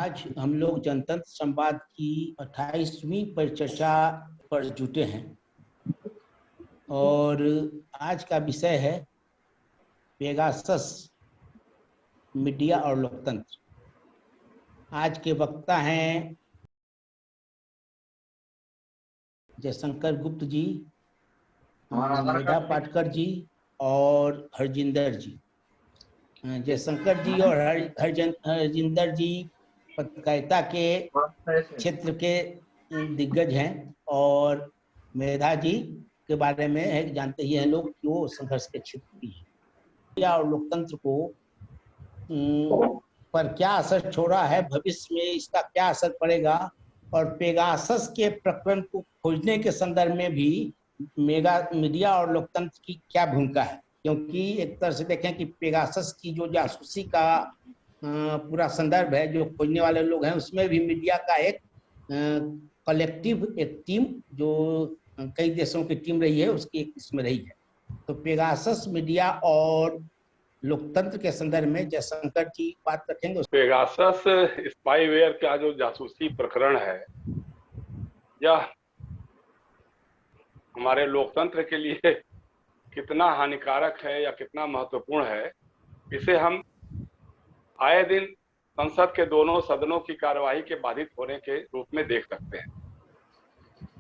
आज हम लोग जनतंत्र संवाद की 28वीं परिचर्चा पर जुटे हैं और आज का विषय है पेगासस, मीडिया और लोकतंत्र। आज के वक्ता हैं जयशंकर गुप्त जी, मेधा पाटकर जी और हरजिंदर जी। जयशंकर जी और हरजिंदर जी पत्रकारिता के क्षेत्र के दिग्गज हैं और मेधा जी के बारे में जानते ही हैं लोग कि वो संघर्ष के क्षेत्र की है। और लोकतंत्र को पर क्या असर छोड़ा है, भविष्य में इसका क्या असर पड़ेगा और पेगासस के प्रकरण को खोजने के संदर्भ में भी मीडिया और लोकतंत्र की क्या भूमिका है। क्योंकि एक तरह से देखें कि पेगासस की जो जासूसी का पूरा संदर्भ है, जो खोजने वाले लोग हैं, उसमें भी मीडिया का एक कलेक्टिव एक टीम जो कई देशों की टीम रही है उसकी एक इसमें रही है। तो पेगासस, मीडिया और लोकतंत्र के संदर्भ में जयशंकर जी बात रखेंगे। पेगासस स्पाईवेयर का जो जासूसी प्रकरण है, यह हमारे लोकतंत्र के लिए कितना हानिकारक है या कितना महत्वपूर्ण है, इसे हम आए दिन संसद के दोनों सदनों की कार्यवाही के बाधित होने के रूप में देख सकते हैं।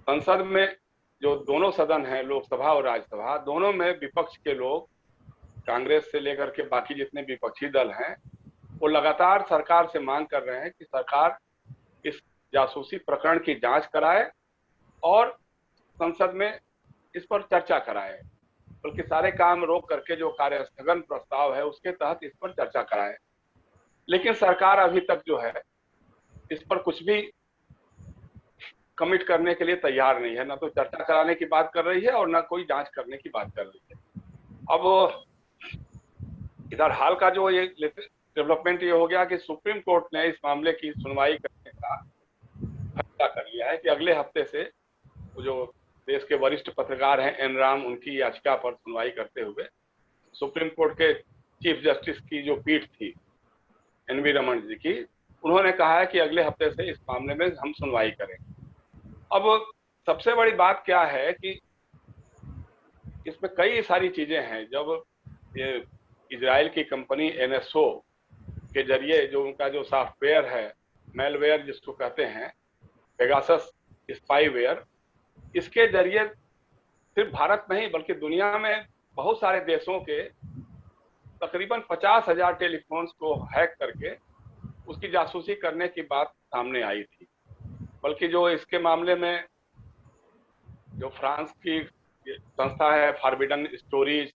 संसद में जो दोनों सदन हैं, लोकसभा और राज्यसभा, दोनों में विपक्ष के लोग, कांग्रेस से लेकर के बाकी जितने विपक्षी दल हैं, वो लगातार सरकार से मांग कर रहे हैं कि सरकार इस जासूसी प्रकरण की जांच कराए और संसद में इस पर चर्चा कराए, बल्कि सारे काम रोक करके जो कार्य स्थगन प्रस्ताव है उसके तहत इस पर चर्चा कराए। लेकिन सरकार अभी तक जो है इस पर कुछ भी कमिट करने के लिए तैयार नहीं है, ना तो चर्चा कराने की बात कर रही है और ना कोई जांच करने की बात कर रही है। अब इधर हाल का जो ये डेवलपमेंट ये हो गया कि सुप्रीम कोर्ट ने इस मामले की सुनवाई करने का फैसला कर लिया है कि अगले हफ्ते से जो देश के वरिष्ठ पत्रकार हैं एन राम, उनकी याचिका पर सुनवाई करते हुए सुप्रीम कोर्ट के चीफ जस्टिस की जो पीठ थी एनवी रमन जी की, उन्होंने कहा है कि अगले हफ्ते से इस मामले में हम सुनवाई करेंगे। अब सबसे बड़ी बात क्या है कि इसमें कई सारी चीजें हैं। जब ये इजराइल की कंपनी एनएसओ के जरिए जो उनका जो सॉफ्टवेयर है, मेलवेयर जिसको कहते हैं, पेगासस स्पाईवेयर, इसके जरिए सिर्फ भारत नहीं बल्कि दुनिया में बहुत सारे देशों के तकरीबन 50,000 टेलीफोन्स को हैक करके उसकी जासूसी करने की बात सामने आई थी। बल्कि जो इसके मामले में जो फ्रांस की संस्था है फॉरबिडन स्टोरीज,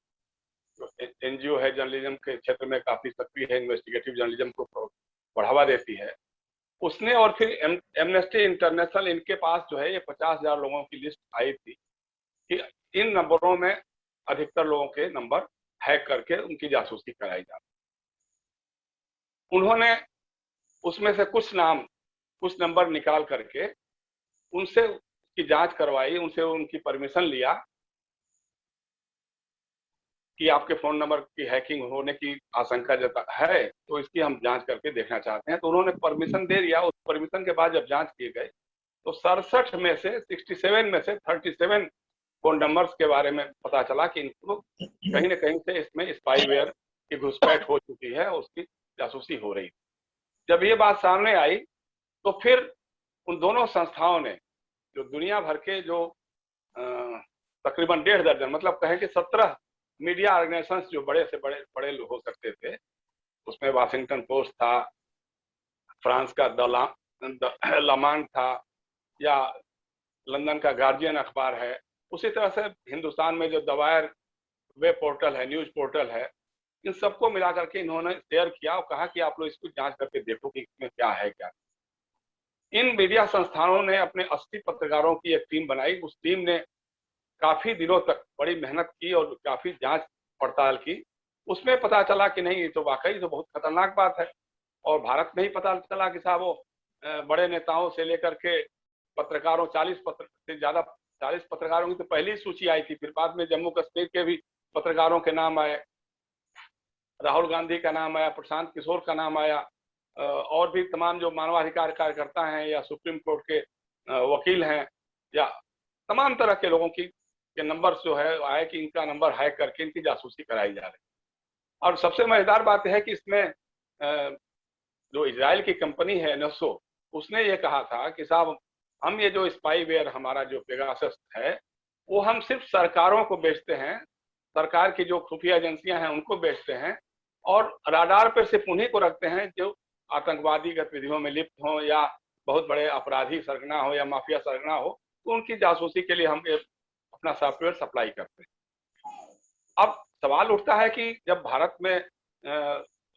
एनजीओ है, जर्नलिज्म के क्षेत्र में काफी सक्रिय है, इन्वेस्टिगेटिव जर्नलिज्म को बढ़ावा देती है, उसने और फिर एमनेस्टी इंटरनेशनल, इनके पास जो है ये 50,000 लोगों की लिस्ट आई थी कि इन नंबरों में अधिकतर लोगों के नंबर हैक करके उनकी जासूसी कराई जाती। उन्होंने उसमें से कुछ नंबर निकाल करके उनसे उसकी जांच करवाई, उनसे उनकी परमिशन लिया कि आपके फोन नंबर की हैकिंग होने की आशंका जता है तो इसकी हम जांच करके देखना चाहते हैं। तो उन्होंने परमिशन दे दिया। उस परमिशन के बाद जब जांच किए गए तो 67 में से 67 में से 37 फोन नंबर्स के बारे में पता चला कि इनको कहीं ना कहीं से इसमें स्पाईवेयर की घुसपैठ हो चुकी है, उसकी जासूसी हो रही। जब ये बात सामने आई तो फिर उन दोनों संस्थाओं ने, जो दुनिया भर के जो तकरीबन 1.5 दर्जन, मतलब कहें कि 17 मीडिया ऑर्गेनाइजेशंस जो बड़े से बड़े हो सकते थे, उसमें वाशिंगटन पोस्ट था, फ्रांस का द लमांड था, या लंदन का गार्जियन अखबार है, उसी तरह से हिंदुस्तान में जो द वायर वेब पोर्टल है, न्यूज पोर्टल है, इन सबको मिला करके इन्होंने शेयर किया और कहा कि आप लोग इसको जांच करके देखो कि इसमें क्या है क्या। इन मीडिया संस्थानों ने अपने 80 पत्रकारों की एक टीम बनाई। उस टीम ने काफी दिनों तक बड़ी मेहनत की और काफी जांच पड़ताल की। उसमें पता चला कि नहीं, ये तो वाकई तो बहुत खतरनाक बात है। और भारत में ही पता चला कि साहब वो बड़े नेताओं से लेकर के पत्रकारों, 40 पत्रकारों की तो पहली सूची आई थी। फिर बाद में जम्मू कश्मीर के भी पत्रकारों के नाम आए, राहुल गांधी का नाम आया, प्रशांत किशोर का नाम आया, और भी तमाम जो मानवाधिकार कार्यकर्ता हैं या सुप्रीम कोर्ट के वकील हैं या तमाम तरह के लोगों के नंबर जो है आए कि इनका नंबर हैक करके इनकी जासूसी कराई जा रही। और सबसे मजेदार बात है कि इसमें जो इजराइल की कंपनी है NSO, उसने ये कहा था कि साहब हम ये जो स्पाईवेयर हमारा जो पेगासस है वो हम सिर्फ सरकारों को बेचते हैं, सरकार की जो खुफिया एजेंसियां हैं उनको बेचते हैं, और राडार पर सिर्फ उन्हीं को रखते हैं जो आतंकवादी गतिविधियों में लिप्त हों या बहुत बड़े अपराधी सरगना हो या माफिया सरगना हो, तो उनकी जासूसी के लिए हम अपना सॉफ्टवेयर सप्लाई करते हैं। अब सवाल उठता है कि जब भारत में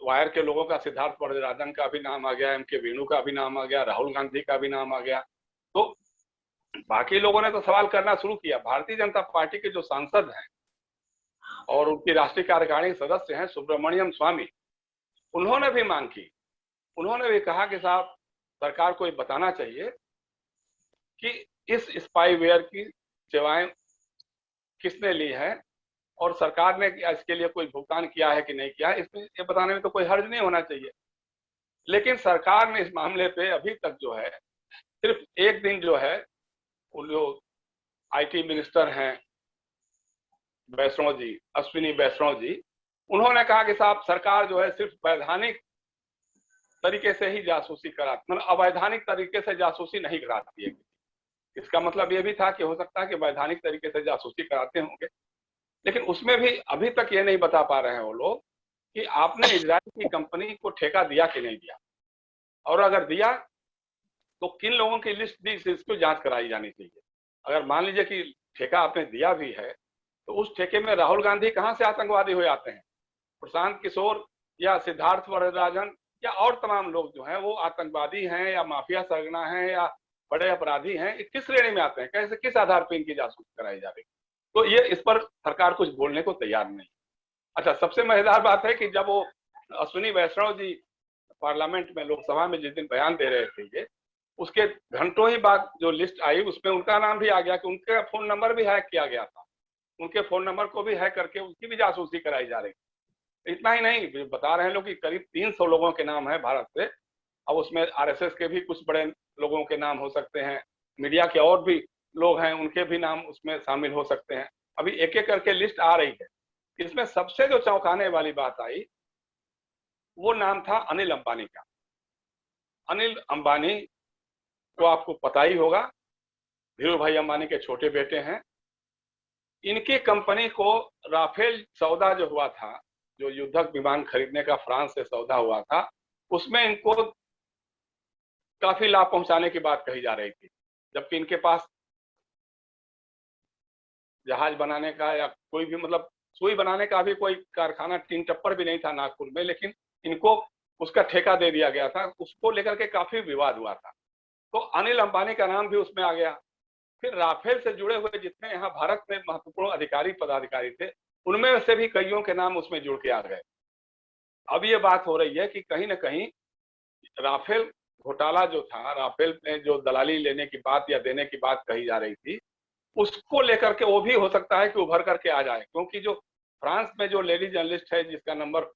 वायर के लोगों का सिद्धार्थ वरदराजन का भी नाम आ गया, MK वेणु का भी नाम आ गया, राहुल गांधी का भी नाम आ गया, तो बाकी लोगों ने तो सवाल करना शुरू किया। भारतीय जनता पार्टी के जो सांसद हैं और उनकी राष्ट्रीय कार्यकारिणी सदस्य हैं सुब्रमण्यम स्वामी, उन्होंने भी मांग की, उन्होंने भी कहा कि साहब सरकार को ये बताना चाहिए कि इस स्पाईवेयर की सेवाएं किसने ली है और सरकार ने इसके लिए कोई भुगतान किया है कि नहीं किया है, इसमें ये बताने में तो कोई हर्ज नहीं होना चाहिए। लेकिन सरकार ने इस मामले पे अभी तक जो है सिर्फ एक दिन जो है वो जो IT मिनिस्टर हैं वैष्णव जी, अश्विनी वैष्णव जी, उन्होंने कहा कि साहब सरकार जो है सिर्फ वैधानिक तरीके से ही जासूसी कराती, मतलब अवैधानिक तरीके से जासूसी नहीं कराती है। इसका मतलब ये भी था कि हो सकता है कि वैधानिक तरीके से जासूसी कराते होंगे, लेकिन उसमें भी अभी तक ये नहीं बता पा रहे हैं वो लोग कि आपने इजराइल की कंपनी को ठेका दिया कि नहीं दिया, और अगर दिया तो किन लोगों की लिस्ट दी, इसको जांच कराई जानी चाहिए। अगर मान लीजिए कि ठेका आपने दिया भी है तो उस ठेके में राहुल गांधी कहाँ से आतंकवादी हो जाते हैं, प्रशांत किशोर या सिद्धार्थ वरदराजन या और तमाम लोग जो हैं वो आतंकवादी हैं या माफिया सरगना हैं या बड़े अपराधी हैं, किस श्रेणी में आते हैं, कैसे किस आधार पर इनकी जासूसी कराई जा रही। तो ये इस पर सरकार कुछ बोलने को तैयार नहीं। अच्छा, सबसे मजेदार बात है कि जब वो अश्विनी वैष्णव जी पार्लियामेंट में लोकसभा में जिस दिन बयान दे रहे थे ये, उसके घंटों ही बाद जो लिस्ट आई उसमें उनका नाम भी आ गया कि उनका फोन नंबर भी हैक किया गया था, उनके फोन नंबर को भी हैक करके उसकी भी जासूसी कराई जा रही। इतना ही नहीं, बता रहे हैं लोग कि करीब 300 लोगों के नाम है भारत से। अब उसमें RSS के भी कुछ बड़े लोगों के नाम हो सकते हैं, मीडिया के और भी लोग हैं उनके भी नाम उसमें शामिल हो सकते हैं। अभी एक एक करके लिस्ट आ रही है। इसमें सबसे जो चौंकाने वाली बात आई वो नाम था अनिल अंबानी का। अनिल अंबानी को आपको पता ही होगा, धीरू भाई अंबानी के छोटे बेटे हैं। इनकी कंपनी को राफेल सौदा जो हुआ था, जो युद्धक विमान खरीदने का फ्रांस से सौदा हुआ था, उसमें इनको काफी लाभ पहुंचाने की बात कही जा रही थी, जबकि इनके पास जहाज बनाने का या कोई भी मतलब सुई बनाने का भी कोई कारखाना टीन टप्पर भी नहीं था नागपुर में, लेकिन इनको उसका ठेका दे दिया गया था। उसको लेकर के काफी विवाद हुआ था, तो अनिल अंबानी का नाम भी उसमें आ गया। फिर राफेल से जुड़े हुए जितने यहाँ भारत में महत्वपूर्ण अधिकारी पदाधिकारी थे उनमें से भी कईयों के नाम उसमें जुड़ के आ गए। अब ये बात हो रही है कि कहीं ना कहीं राफेल घोटाला जो था, राफेल में जो दलाली लेने की बात या देने की बात कही जा रही थी, उसको लेकर के वो भी हो सकता है कि उभर करके आ जाए, क्योंकि जो फ्रांस में जो लेडी जर्नलिस्ट है जिसका नंबर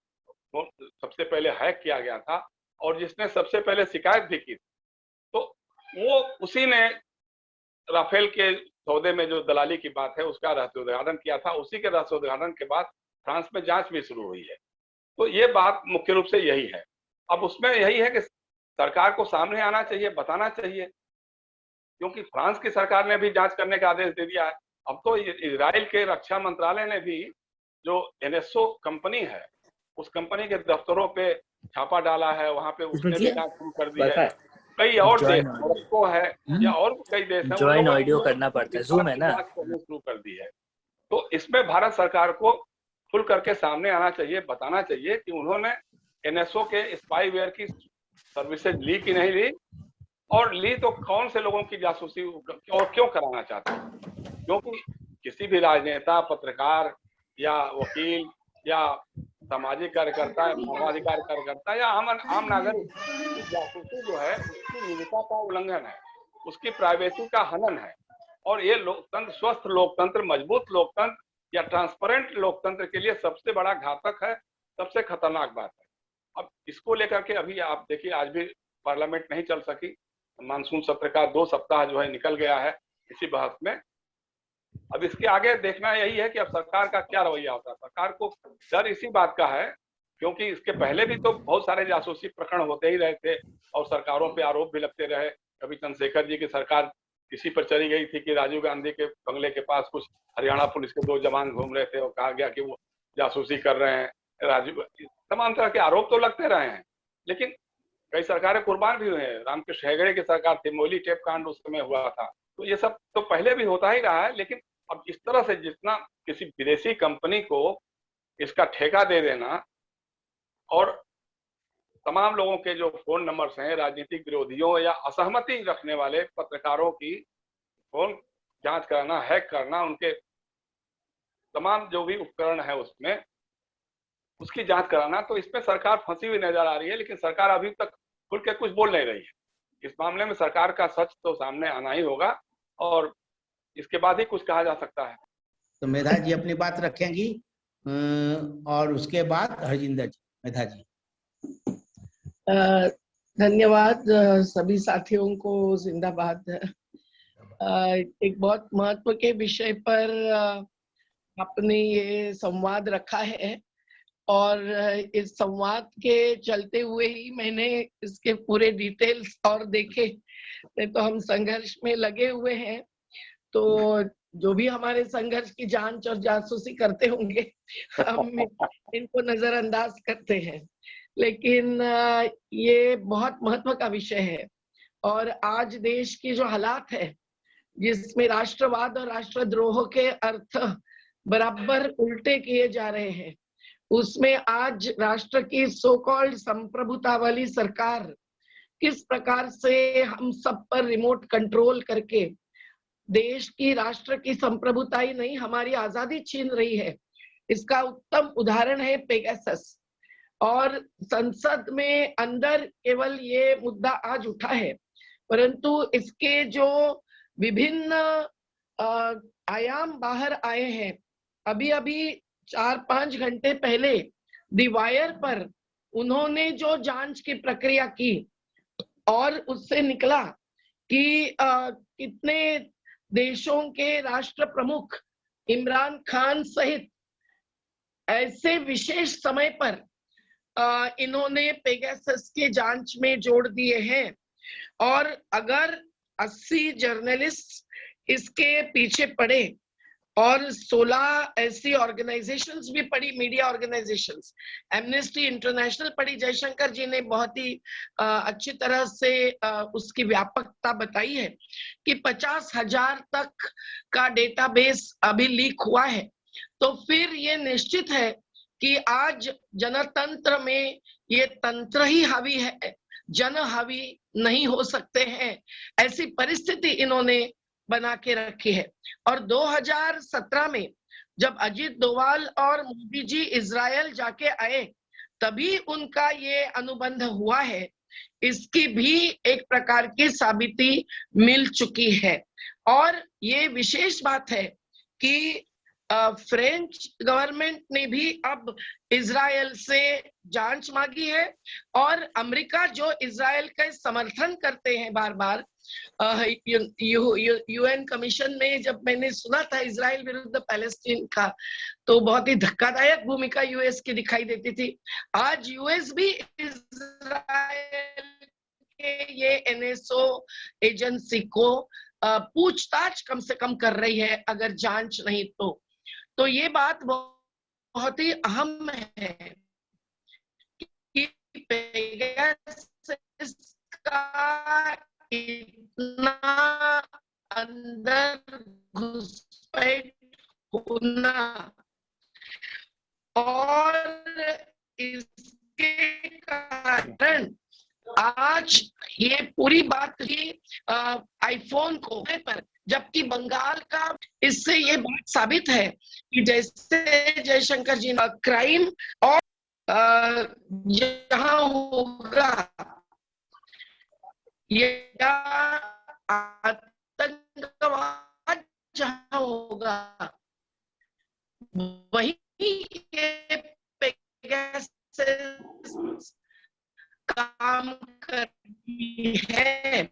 सबसे पहले हैक किया गया था और जिसने सबसे पहले शिकायत भी की, तो वो उसी ने राफेल के सौदे में जो दलाली की बात है उसका रहस्योद्घाटन किया था। उसी के रहस्योद्घाटन के बाद फ्रांस में जांच भी शुरू हुई है। तो ये बात मुख्य रूप से यही है। अब उसमें यही है कि सरकार को सामने आना चाहिए, बताना चाहिए, क्योंकि फ्रांस की सरकार ने भी जांच करने का आदेश दे दिया है। अब तो इजराइल के रक्षा मंत्रालय ने भी जो NSO कंपनी है उस कंपनी के दफ्तरों पे छापा डाला है, वहां पे उसने भी जांच शुरू कर दी है। कई और देश, मोरक्को है या और कई देश हैं, ज्वाइन ऑडियो करना पड़ता है, जूम है ना, शुरू कर दी है। तो इसमें भारत सरकार को खुल करके सामने आना चाहिए, बताना चाहिए कि उन्होंने NSO के स्पाईवेयर की सर्विसेज ली कि नहीं ली, और ली तो कौन से लोगों की जासूसी और क्यों कराना चाहते हैं। क्योंकि किसी भी राजनेता, पत्रकार या वकील या सामाजिक कार्यकर्ता या मानवाधिकार कार्यकर्ता या आम नागरिक की जासूसी जो है उसकी निजता का उल्लंघन है, उसकी प्राइवेसी का हनन है। और ये लोकतंत्र, स्वस्थ लोकतंत्र, मजबूत लोकतंत्र या ट्रांसपेरेंट लोकतंत्र के लिए सबसे बड़ा घातक है, सबसे खतरनाक बात है। अब इसको लेकर के अभी आप देखिए आज भी पार्लियामेंट नहीं चल सकी, मानसून सत्र का 2 सप्ताह जो है निकल गया है इसी बहस में। अब इसके आगे देखना यही है कि अब सरकार का क्या रवैया होता है। सरकार को डर इसी बात का है क्योंकि इसके पहले भी तो बहुत सारे जासूसी प्रकरण होते ही रहे थे और सरकारों पे आरोप भी लगते रहे। कभी चंद्रशेखर जी की सरकार इसी पर चली गई थी कि राजीव गांधी के बंगले के पास कुछ हरियाणा पुलिस के 2 जवान घूम रहे थे और कहा गया कि वो जासूसी कर रहे हैं। राजीव तमाम तरह के आरोप तो लगते रहे हैं, लेकिन कई सरकारें कुर्बान भी हुए हैं। रामकृष्ण हेगड़े की सरकार थी, मोली टेप कांड उस समय हुआ था। तो ये सब तो पहले भी होता ही रहा है, लेकिन अब इस तरह से जितना किसी विदेशी कंपनी को इसका ठेका दे देना और तमाम लोगों के जो फोन नंबर्स हैं राजनीतिक विरोधियों या असहमति रखने वाले पत्रकारों की फोन जांच कराना, हैक करना, उनके तमाम जो भी उपकरण है उसमें उसकी जांच कराना, तो इसमें सरकार फंसी हुई नजर आ रही है। लेकिन सरकार अभी तक खुल के कुछ बोल नहीं रही है। इस मामले में सरकार का सच तो सामने आना ही होगा और इसके बाद ही कुछ कहा जा सकता है। तो मेधा जी अपनी बात रखेंगी और उसके बाद हरजिंदर जी। मेधा जी। धन्यवाद सभी साथियों को, जिंदाबाद। एक बहुत महत्व के विषय पर आपने ये संवाद रखा है और इस संवाद के चलते हुए ही मैंने इसके पूरे डिटेल्स और देखे। तो हम संघर्ष में लगे हुए हैं, तो जो भी हमारे संघर्ष की जांच और जासूसी करते होंगे हम इनको नजरअंदाज करते हैं, लेकिन ये बहुत महत्व का विषय है। और आज देश की जो हालात है जिसमें राष्ट्रवाद और राष्ट्रद्रोह के अर्थ बराबर उल्टे किए जा रहे हैं, उसमें आज राष्ट्र की सो कॉल्ड संप्रभुता वाली सरकार किस प्रकार से हम सब पर रिमोट कंट्रोल करके देश की राष्ट्र की संप्रभुता ही नहीं हमारी आजादी छीन रही है, इसका उत्तम उदाहरण है पेगासस। और संसद में अंदर केवल ये मुद्दा आज उठा है, परंतु इसके जो विभिन्न आयाम बाहर आए हैं। अभी अभी 4-5 घंटे पहले दी वायर पर उन्होंने जो जांच की प्रक्रिया की और उससे निकला कि कितने देशों के राष्ट्र प्रमुख इमरान खान सहित ऐसे विशेष समय पर इन्होंने पेगासस के जांच में जोड़ दिए हैं। और अगर 80 जर्नलिस्ट इसके पीछे पड़े और 16 ऐसी ऑर्गेनाइजेशंस भी पड़ी, मीडिया ऑर्गेनाइजेशंस, एमनेस्टी इंटरनेशनल पड़ी। जयशंकर जी ने बहुत ही अच्छी तरह से उसकी व्यापकता बताई है कि 50,000 तक का डेटाबेस अभी लीक हुआ है। तो फिर ये निश्चित है कि आज जनतंत्र में ये तंत्र ही हावी है, जन हावी नहीं हो सकते हैं, ऐसी परिस्थिति इन्होंने बना के रखी है। और 2017 में जब अजीत डोभाल और मोदी जी इजराइल जाके आए तभी उनका ये अनुबंध हुआ है, इसकी भी एक प्रकार की साबिती मिल चुकी है। और ये विशेष बात है कि फ्रेंच गवर्नमेंट ने भी अब इजराइल से जांच मांगी है और अमेरिका जो इजराइल का समर्थन करते हैं बार बार, यूएन कमीशन में जब मैंने सुना था इजराइल विरुद्ध पैलेस्टीन का, तो बहुत ही धक्कादायक भूमिका यूएस की दिखाई देती थी। आज यूएस भी इजराइल के ये एनएसओ एजेंसी को पूछताछ कम से कम कर रही है, अगर जांच नहीं तो ये बात बहुत ही अहम है कि पेगासस का इतना अंदर घुसपैठ होना और इसके कारण आज ये पूरी बात ही आईफोन को पर, जबकि बंगाल का इससे ये बात साबित है कि जैसे जयशंकर जी ने क्राइम और जहां होगा ये आतंकवाद जहां होगा वही ये पेगासस काम करती है,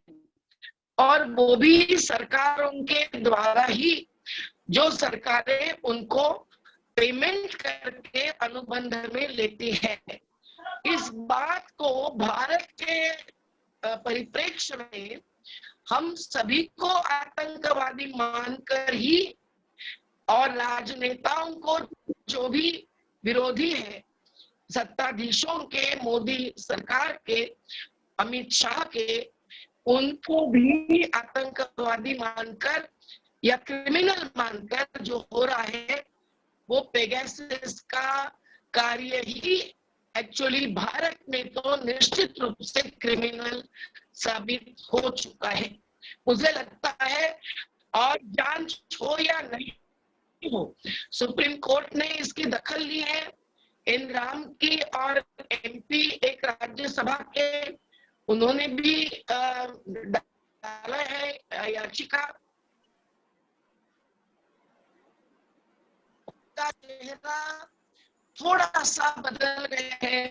और वो भी सरकारों के द्वारा ही, जो सरकारें उनको पेमेंट करके अनुबंध में लेती है। इस बात को भारत के परिप्रेक्ष्य में हम सभी को आतंकवादी मानकर ही, और राजनेताओं को, जो भी विरोधी है सत्ताधीशों के, मोदी सरकार के, अमित शाह के, उनको भी आतंकवादी मानकर या क्रिमिनल मानकर जो हो रहा है, वो पेगासस का कार्य ही एक्चुअली भारत में तो निश्चित रूप से क्रिमिनल साबित हो चुका है, मुझे लगता है। और जांच हो या नहीं हो, सुप्रीम कोर्ट ने इसकी दखल ली है। इन राम की और एमपी एक राज्यसभा के, उन्होंने भी डाला है याचिका। का चेहरा थोड़ा सा बदल गया है,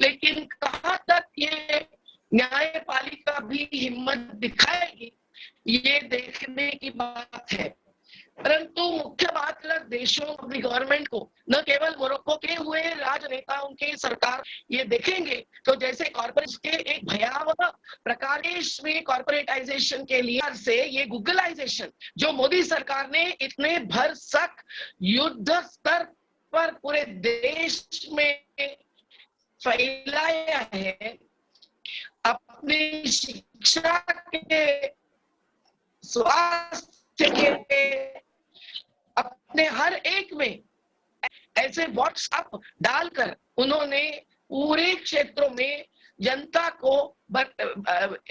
लेकिन कहां तक ये न्यायपालिका भी हिम्मत दिखाएगी, ये देखने की बात है। परंतु मुख्य बात देशों की गवर्नमेंट को, न केवल मोरक्को के हुए राजनेताओं के सरकार ये देखेंगे, तो जैसे कॉर्पोरेट के एक भयावह प्रकार में कॉर्पोरेटाइजेशन के लिए से ये गूगलाइजेशन जो मोदी सरकार ने इतने भरसक युद्ध स्तर पर पूरे देश में फैलाया है, अपनी शिक्षा के, स्वास्थ्य के, अपने हर एक में ऐसे व्हाट्सएप डालकर उन्होंने पूरे क्षेत्रों में जनता को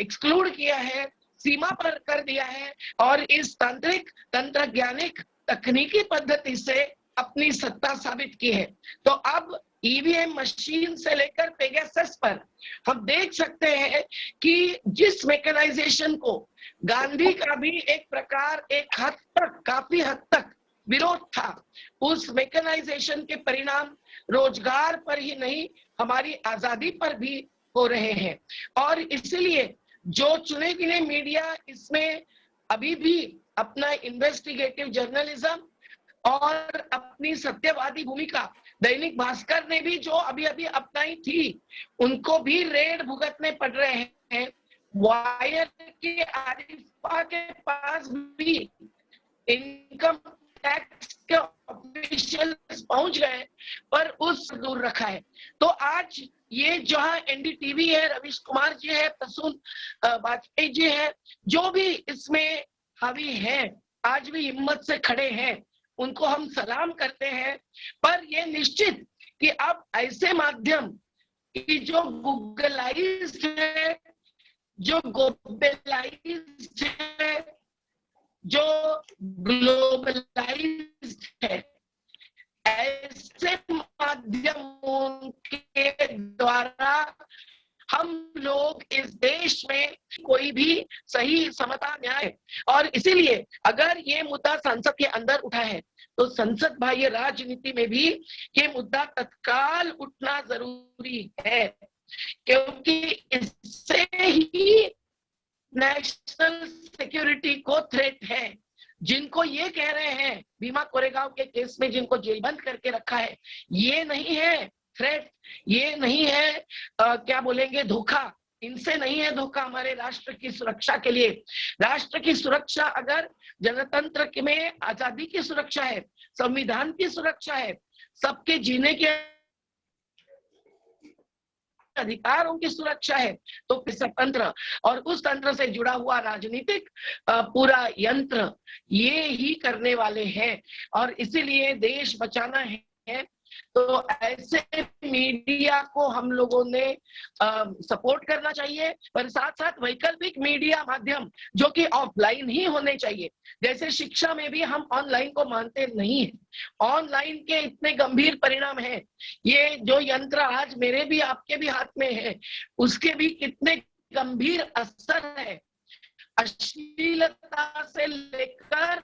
एक्सक्लूड किया है, सीमा पर कर दिया है, और इस तंत्रज्ञानिक तकनीकी पद्धति से अपनी सत्ता साबित की है। तो अब ईवीएम मशीन से लेकर पेगासस पर हम देख सकते हैं कि जिस मैकेनाइजेशन को गांधी का भी एक प्रकार, एक हद तक, काफी हद तक विरोध था, उस मैकेनाइजेशन के परिणाम रोजगार पर ही नहीं, हमारी आजादी पर भी हो रहे हैं। और इसलिए जो चुने गिने मीडिया इसमें अभी भी अपना इन्वेस्टिगेटिव जर्नलिज्म और अपनी सत्यवादी भूमिका, दैनिक भास्कर ने भी जो अभी अभी अपनाई थी, उनको भी रेड भुगतने पड़ रहे हैं। वायर के आरिफा के पास भी इनकम टैक्स के ऑफिशियल्स पहुंच गए, पर उस दूर रखा है। तो आज ये जहां एनडीटीवी है, रवीश कुमार जी है, प्रसून वाजपेयी जी है, जो भी इसमें हावी हैं, आज भी हिम्मत से खड़े हैं, उनको हम सलाम करते हैं। पर ये निश्चित कि अब ऐसे माध्यम की जो गूगलाइज्ड है, जो ग्लोबलाइज्ड है, जो ग्लोबलाइज्ड है, ऐसे माध्यमों के द्वारा हम लोग इस देश में कोई भी सही समता, न्याय, और इसीलिए अगर ये मुद्दा संसद के अंदर उठा है, तो संसद बाह्य राजनीति में भी ये मुद्दा तत्काल उठना जरूरी है, क्योंकि इससे ही नेशनल सिक्योरिटी को थ्रेट है। जिनको ये कह रहे हैं भीमा कोरेगांव के केस में जिनको जेलबंद करके रखा है, ये नहीं है थ्रेट, ये नहीं है क्या बोलेंगे, धोखा, इनसे नहीं है धोखा हमारे राष्ट्र की सुरक्षा के लिए। राष्ट्र की सुरक्षा अगर जनतंत्र में आजादी की सुरक्षा है, संविधान की सुरक्षा है, सबके जीने के अधिकारों की सुरक्षा है, तो फिर तंत्र और उस तंत्र से जुड़ा हुआ राजनीतिक पूरा यंत्र ये ही करने वाले हैं। और इसीलिए देश बचाना है तो ऐसे मीडिया को हम लोगों ने सपोर्ट करना चाहिए, पर साथ साथ वैकल्पिक मीडिया माध्यम जो कि ऑफलाइन ही होने चाहिए। जैसे शिक्षा में भी हम ऑनलाइन को मानते नहीं हैं, ऑनलाइन के इतने गंभीर परिणाम हैं। ये जो यंत्र आज मेरे भी आपके भी हाथ में है, उसके भी कितने गंभीर असर है, अश्लीलता से लेकर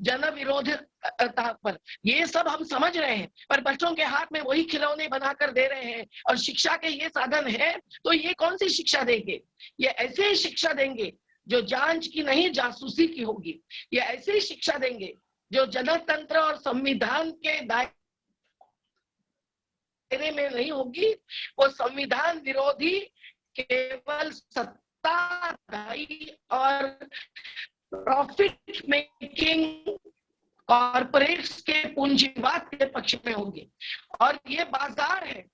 जन विरोधता पर, ये सब हम समझ रहे हैं, पर बच्चों के हाथ में वही खिलौने बनाकर दे रहे हैं और शिक्षा के ये साधन है, तो ये कौन सी शिक्षा देंगे? ये ऐसे ही शिक्षा देंगे जो जांच की नहीं, जासूसी की होगी। ये ऐसे ही शिक्षा देंगे जो जनतंत्र और संविधान के दायरे में नहीं होगी। वो संविधान विरोधी, केवल सत्ताधारी और प्रॉफिट मेकिंग कॉर्पोरेट्स के पूंजीवाद के पक्ष में होंगे। और ये बाजार है,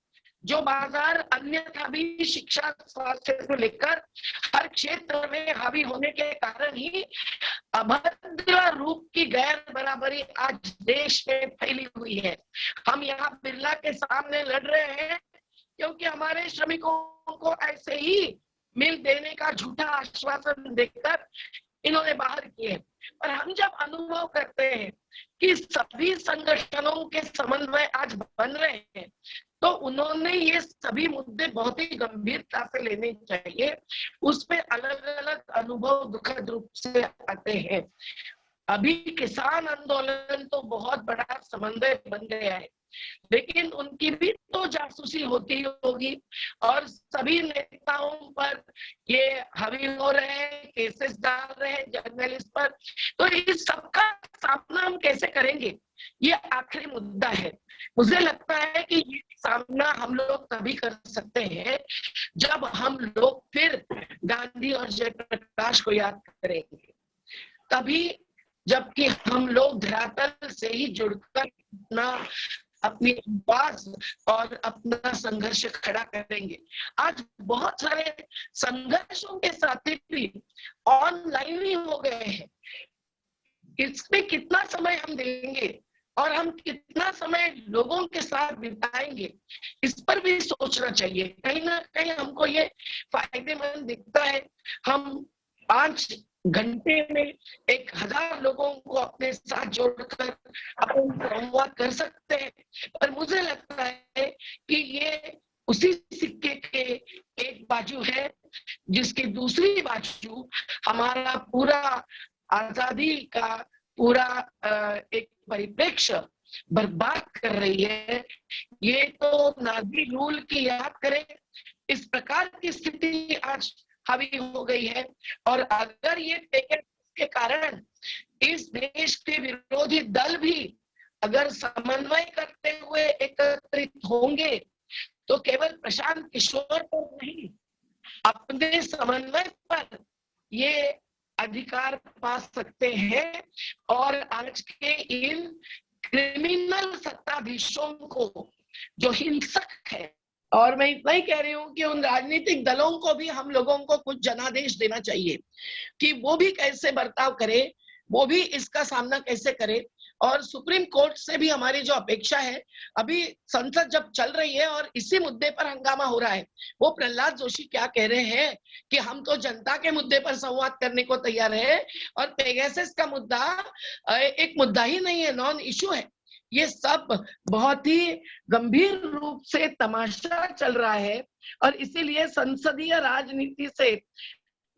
जो बाजार अन्यथा भी शिक्षा स्वास्थ्य को लेकर हर क्षेत्र में हावी होने के कारण ही अभद्र रूप की गैर बराबरी आज देश में फैली हुई है। हम यहाँ बिरला के सामने लड़ रहे हैं क्योंकि हमारे श्रमिकों को ऐसे ही मिल देने का झूठा आश्वासन देकर इन्होंने बाहर किए। और हम जब अनुभव करते हैं कि सभी संगठनों के समन्वय आज बन रहे हैं, तो उन्होंने ये सभी मुद्दे बहुत ही गंभीरता से लेने चाहिए। उस पे अलग अलग अनुभव दुखद रूप से आते हैं। अभी किसान आंदोलन तो बहुत बड़ा समन्वय बन गया है, लेकिन उनकी भी तो जासूसी होती होगी और सभी नेताओं पर ये हावी हो रहे हैं, केसेस डाल रहे हैं जर्नलिस्ट पर। तो इस सबका सामना हम कैसे करेंगे, ये आखिरी मुद्दा है। मुझे लगता है कि ये सामना हम लोग तभी कर सकते हैं जब हम लोग फिर गांधी और जयप्रकाश को याद करेंगे, तभी जबकि हम लोग धरातल से ही जुड़कर अपना अपनी आवाज और अपना संघर्ष खड़ा करेंगे। आज बहुत सारे संघर्षों के साथी भी ऑनलाइन ही हो गए हैं। इसमें कितना समय हम देंगे और हम कितना समय लोगों के साथ बिताएंगे, इस पर भी सोचना चाहिए। कहीं ना कहीं हमको ये फायदेमंद दिखता है, हम 5 घंटे में 1000 लोगों को अपने साथ जोड़कर अपन संवाद कर सकते हैं। पर मुझे लगता है कि ये उसी सिक्के के एक बाजू है जिसकी दूसरी बाजू हमारा पूरा आजादी का पूरा एक परिप्रेक्ष्य बर्बाद कर रही है। ये तो नाज़ी रूल की याद करें, इस प्रकार की स्थिति आज हावी हो गई है। और अगर ये के कारण इस देश के विरोधी दल भी अगर समन्वय करते हुए एकत्रित होंगे, तो केवल प्रशांत किशोर पर नहीं, अपने समन्वय पर ये अधिकार पा सकते हैं और आज के इन क्रिमिनल सत्ताधीशों को जो हिंसक है, और मैं इतना ही कह रही हूँ कि उन राजनीतिक दलों को भी हम लोगों को कुछ जनादेश देना चाहिए कि वो भी कैसे बर्ताव करे, वो भी इसका सामना कैसे करे। और सुप्रीम कोर्ट से भी हमारी जो अपेक्षा है, अभी संसद जब चल रही है और इसी मुद्दे पर हंगामा हो रहा है, वो प्रहलाद जोशी क्या कह रहे हैं कि हम तो जनता के मुद्दे पर संवाद करने को तैयार है और पेगासस का मुद्दा एक मुद्दा ही नहीं है, नॉन इशू है। ये सब बहुत ही गंभीर रूप से तमाशा चल रहा है और इसीलिए संसदीय राजनीति से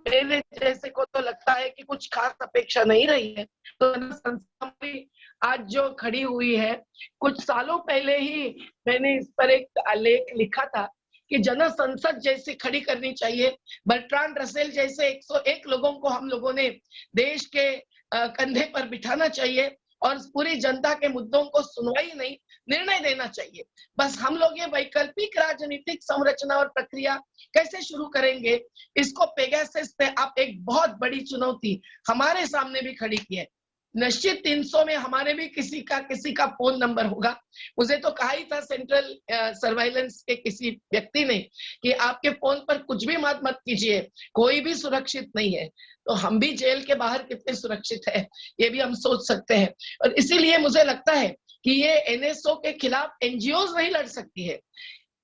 मेरे जैसे को तो लगता है कि कुछ खास अपेक्षा नहीं रही है। तो संसद आज जो खड़ी हुई है, कुछ सालों पहले ही मैंने इस पर एक आलेख लिखा था कि जन संसद जैसे खड़ी करनी चाहिए। बर्ट्रांड रसेल जैसे 101 लोगों को हम लोगों ने देश के कंधे पर बिठाना चाहिए और पूरी जनता के मुद्दों को सुनवाई नहीं, निर्णय देना चाहिए। बस हम लोग ये वैकल्पिक राजनीतिक संरचना और प्रक्रिया कैसे शुरू करेंगे, इसको पेगासस ने आप एक बहुत बड़ी चुनौती हमारे सामने भी खड़ी की है। निश्चित 300 में हमारे भी किसी का फोन नंबर होगा। मुझे तो कहा ही था सेंट्रल सर्वाइलेंस के किसी व्यक्ति ने कि आपके फोन पर कुछ भी मत कीजिए, कोई भी सुरक्षित नहीं है। तो हम भी जेल के बाहर कितने सुरक्षित है, ये भी हम सोच सकते हैं। और इसीलिए मुझे लगता है कि ये एनएसओ के खिलाफ एनजीओज नहीं लड़ सकती है,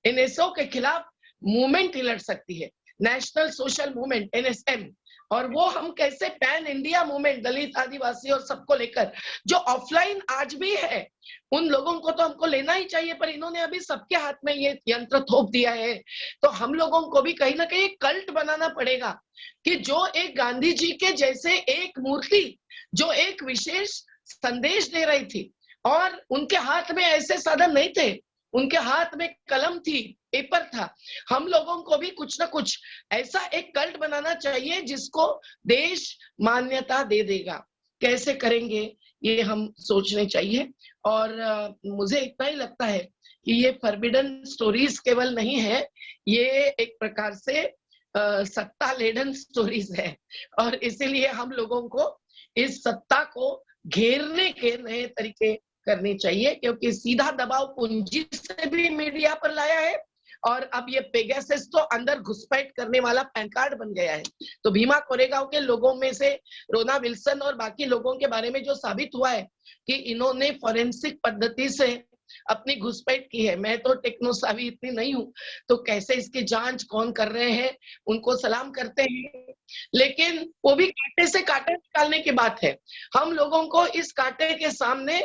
एनएसओ के खिलाफ मूवमेंट ही लड़ सकती है, नेशनल सोशल मूवमेंट एनएसएम। और वो हम कैसे पैन इंडिया मूवमेंट, दलित आदिवासी और सबको लेकर, जो ऑफलाइन आज भी है, उन लोगों को तो हमको लेना ही चाहिए। पर इन्होंने अभी सबके हाथ में ये यंत्र थोप दिया है, तो हम लोगों को भी कहीं ना कहीं कल्ट बनाना पड़ेगा कि जो एक गांधी जी के जैसे एक मूर्ति, जो एक विशेष संदेश दे रही थी, और उनके हाथ में ऐसे साधन नहीं थे, उनके हाथ में कलम थी, पेपर था। हम लोगों को भी कुछ ना कुछ ऐसा एक कल्ट बनाना चाहिए जिसको देश मान्यता दे देगा। कैसे करेंगे ये हम सोचने चाहिए। और मुझे इतना ही लगता है कि ये फॉरबिडन स्टोरीज केवल नहीं है, ये एक प्रकार से सत्ता लेडन स्टोरीज है, और इसीलिए हम लोगों को इस सत्ता को घेरने के नए तरीके करने चाहिए, क्योंकि सीधा दबाव पूंजी से भी मीडिया पर लाया है, और अब ये पेगासस तो अंदर घुसपैठ करने वाला पैन कार्ड बन गया है। तो भीमा कोरेगांव के लोगों में से रोना विल्सन और बाकी लोगों के बारे में जो साबित हुआ है कि इन्होंने फॉरेंसिक पद्धति से अपनी घुसपैठ की है। मैं तो टेक्नो सावी इतनी नहीं हूं, तो कैसे इसकी जांच कौन कर रहे हैं, उनको सलाम करते हैं, लेकिन वो भी कांटे से कांटे निकालने की बात है। हम लोगों को इस कांटे के सामने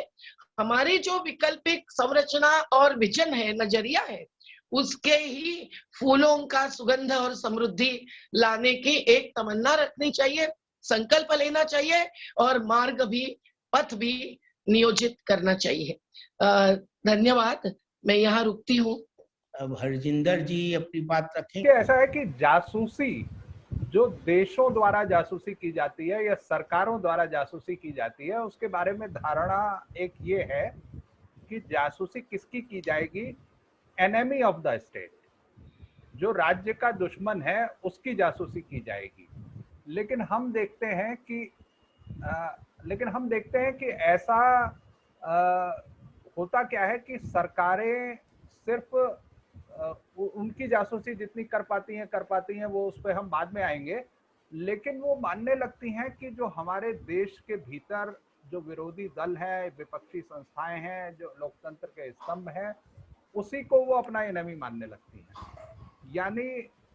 हमारी जो वैकल्पिक संरचना और विजन है, नजरिया है, उसके ही फूलों का सुगंध और समृद्धि लाने की एक तमन्ना रखनी चाहिए, संकल्प लेना चाहिए, और मार्ग भी, पथ भी नियोजित करना चाहिए। धन्यवाद, मैं यहाँ रुकती हूँ। अब हरजिंदर जी अपनी बात रखें। कि ऐसा है कि जासूसी, जो देशों द्वारा जासूसी की जाती है या सरकारों द्वारा जासूसी की जाती है, उसके बारे में धारणा एक ये है कि जासूसी किसकी की जाएगी, एनेमी ऑफ द स्टेट, जो राज्य का दुश्मन है उसकी जासूसी की जाएगी। लेकिन हम देखते हैं कि ऐसा होता क्या है कि सरकारें सिर्फ उनकी जासूसी जितनी कर पाती हैं, वो उस पर हम बाद में आएंगे, लेकिन वो मानने लगती हैं कि जो हमारे देश के भीतर जो विरोधी दल है, विपक्षी संस्थाएं हैं, जो लोकतंत्र के स्तंभ हैं, उसी को वो अपना एनिमी मानने लगती हैं। यानी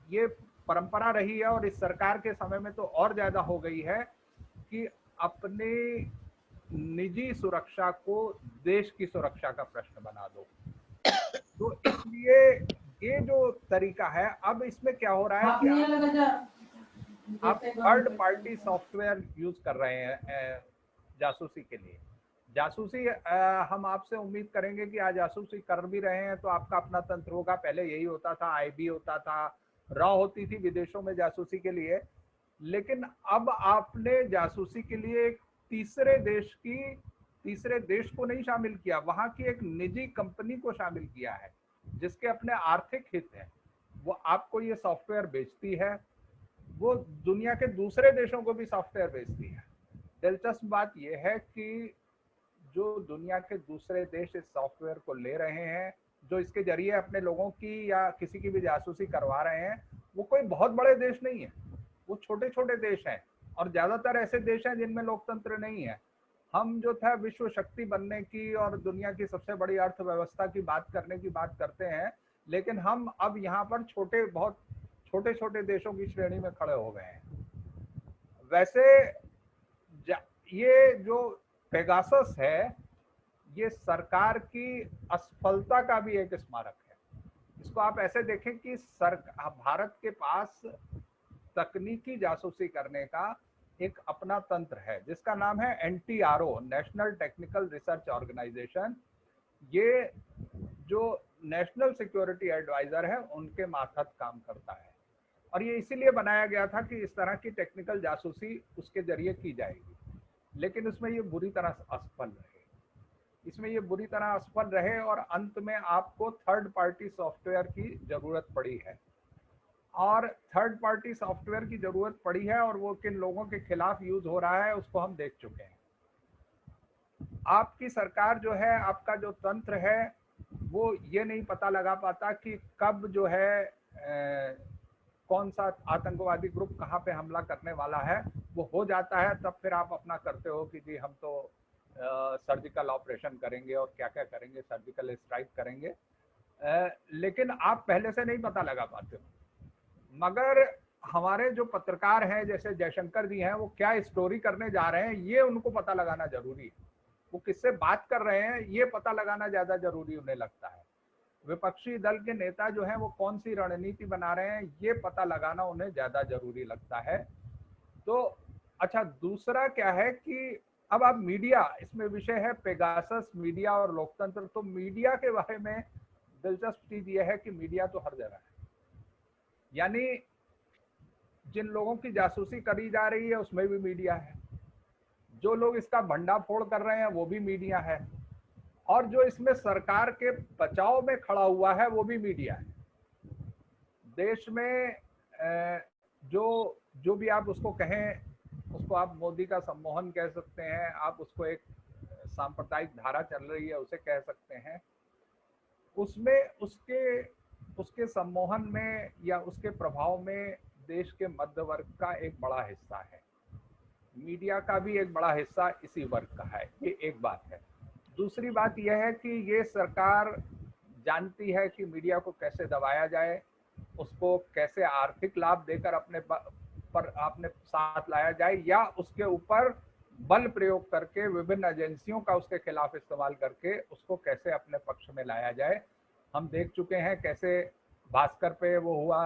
ये परंपरा रही है, और इस सरकार के समय में तो और ज्यादा हो गई है कि अपनी निजी सुरक्षा को देश की सुरक्षा का प्रश्न बना दो। तो इसलिए ये जो तरीका है, अब इसमें क्या हो रहा है कि आप थर्ड पार्टी सॉफ्टवेयर यूज कर रहे हैं जासूसी के लिए। जासूसी हम आपसे उम्मीद करेंगे कि आज जासूसी कर भी रहे हैं तो आपका अपना तंत्र होगा। पहले यही होता था, आईबी होता था, रॉ होती थी विदेशों में जासूसी के लिए, लेकिन अब आपने जासूसी के लिए एक तीसरे देश को नहीं शामिल किया, वहां की एक निजी कंपनी को शामिल किया है जिसके अपने आर्थिक हित है। वो आपको ये सॉफ्टवेयर बेचती है, वो दुनिया के दूसरे देशों को भी सॉफ्टवेयर बेचती है। दिलचस्प बात यह है कि जो दुनिया के दूसरे देश इस सॉफ्टवेयर को ले रहे हैं, जो इसके जरिए अपने लोगों की या किसी की भी जासूसी करवा रहे हैं, वो कोई बहुत बड़े देश नहीं है, वो छोटे छोटे देश हैं, और ज्यादातर ऐसे देश हैं जिनमें लोकतंत्र नहीं है। हम जो था विश्व शक्ति बनने की और दुनिया की सबसे बड़ी अर्थव्यवस्था की बात करने की बात करते हैं, लेकिन हम अब यहाँ पर बहुत छोटे छोटे देशों की श्रेणी में खड़े हो गए हैं। वैसे ये जो पेगासस है, ये सरकार की असफलता का भी एक स्मारक है। इसको आप ऐसे देखें कि भारत के पास तकनीकी जासूसी करने का एक अपना तंत्र है जिसका नाम है NTRO, national technical research organisation. ये जो नेशनल सिक्योरिटी एडवाइजर है उनके मार्फत काम करता है, और ये इसीलिए बनाया गया था कि इस तरह की टेक्निकल जासूसी उसके जरिए की जाएगी। लेकिन उसमें ये बुरी तरह असफल रहे, और अंत में आपको थर्ड पार्टी सॉफ्टवेयर की जरूरत पड़ी है। और थर्ड पार्टी सॉफ्टवेयर की जरूरत पड़ी है, और वो किन लोगों के खिलाफ यूज हो रहा है उसको हम देख चुके हैं। आपकी सरकार जो है, आपका जो तंत्र है, वो ये नहीं पता लगा पाता कि कब जो है कौन सा आतंकवादी ग्रुप कहाँ पे हमला करने वाला है। वो हो जाता है तब फिर आप अपना करते हो कि जी हम तो सर्जिकल ऑपरेशन करेंगे और क्या क्या करेंगे, सर्जिकल स्ट्राइक करेंगे, लेकिन आप पहले से नहीं पता लगा पाते हो। मगर हमारे जो पत्रकार हैं जैसे जयशंकर जी हैं, वो क्या स्टोरी करने जा रहे हैं ये उनको पता लगाना जरूरी है। वो किससे बात कर रहे हैं ये पता लगाना ज्यादा जरूरी उन्हें लगता है। विपक्षी दल के नेता जो हैं वो कौन सी रणनीति बना रहे हैं ये पता लगाना उन्हें ज्यादा जरूरी लगता है। तो अच्छा, दूसरा क्या है कि अब आप मीडिया, इसमें विषय है पेगासस, मीडिया और लोकतंत्र। तो मीडिया के बारे में दिलचस्प चीज यह है कि मीडिया तो हर जगह है, यानी जिन लोगों की जासूसी करी जा रही है उसमें भी मीडिया है, जो लोग इसका भंडाफोड़ कर रहे हैं वो भी मीडिया है, और जो इसमें सरकार के बचाव में खड़ा हुआ है वो भी मीडिया है। देश में जो भी आप उसको कहें, उसको आप मोदी का सम्मोहन कह सकते हैं, आप उसको एक सांप्रदायिक धारा चल रही है उसे कह सकते हैं, उसमें उसके सम्मोहन में या उसके प्रभाव में देश के मध्य वर्ग का एक बड़ा हिस्सा है, मीडिया का भी एक बड़ा हिस्सा इसी वर्ग का है। ये एक बात है। दूसरी बात यह है कि ये सरकार जानती है कि मीडिया को कैसे दबाया जाए, उसको कैसे आर्थिक लाभ देकर अपने साथ लाया जाए, या उसके ऊपर बल प्रयोग करके विभिन्न एजेंसियों का उसके खिलाफ इस्तेमाल करके उसको कैसे अपने पक्ष में लाया जाए। हम देख चुके हैं कैसे भास्कर पे वो हुआ,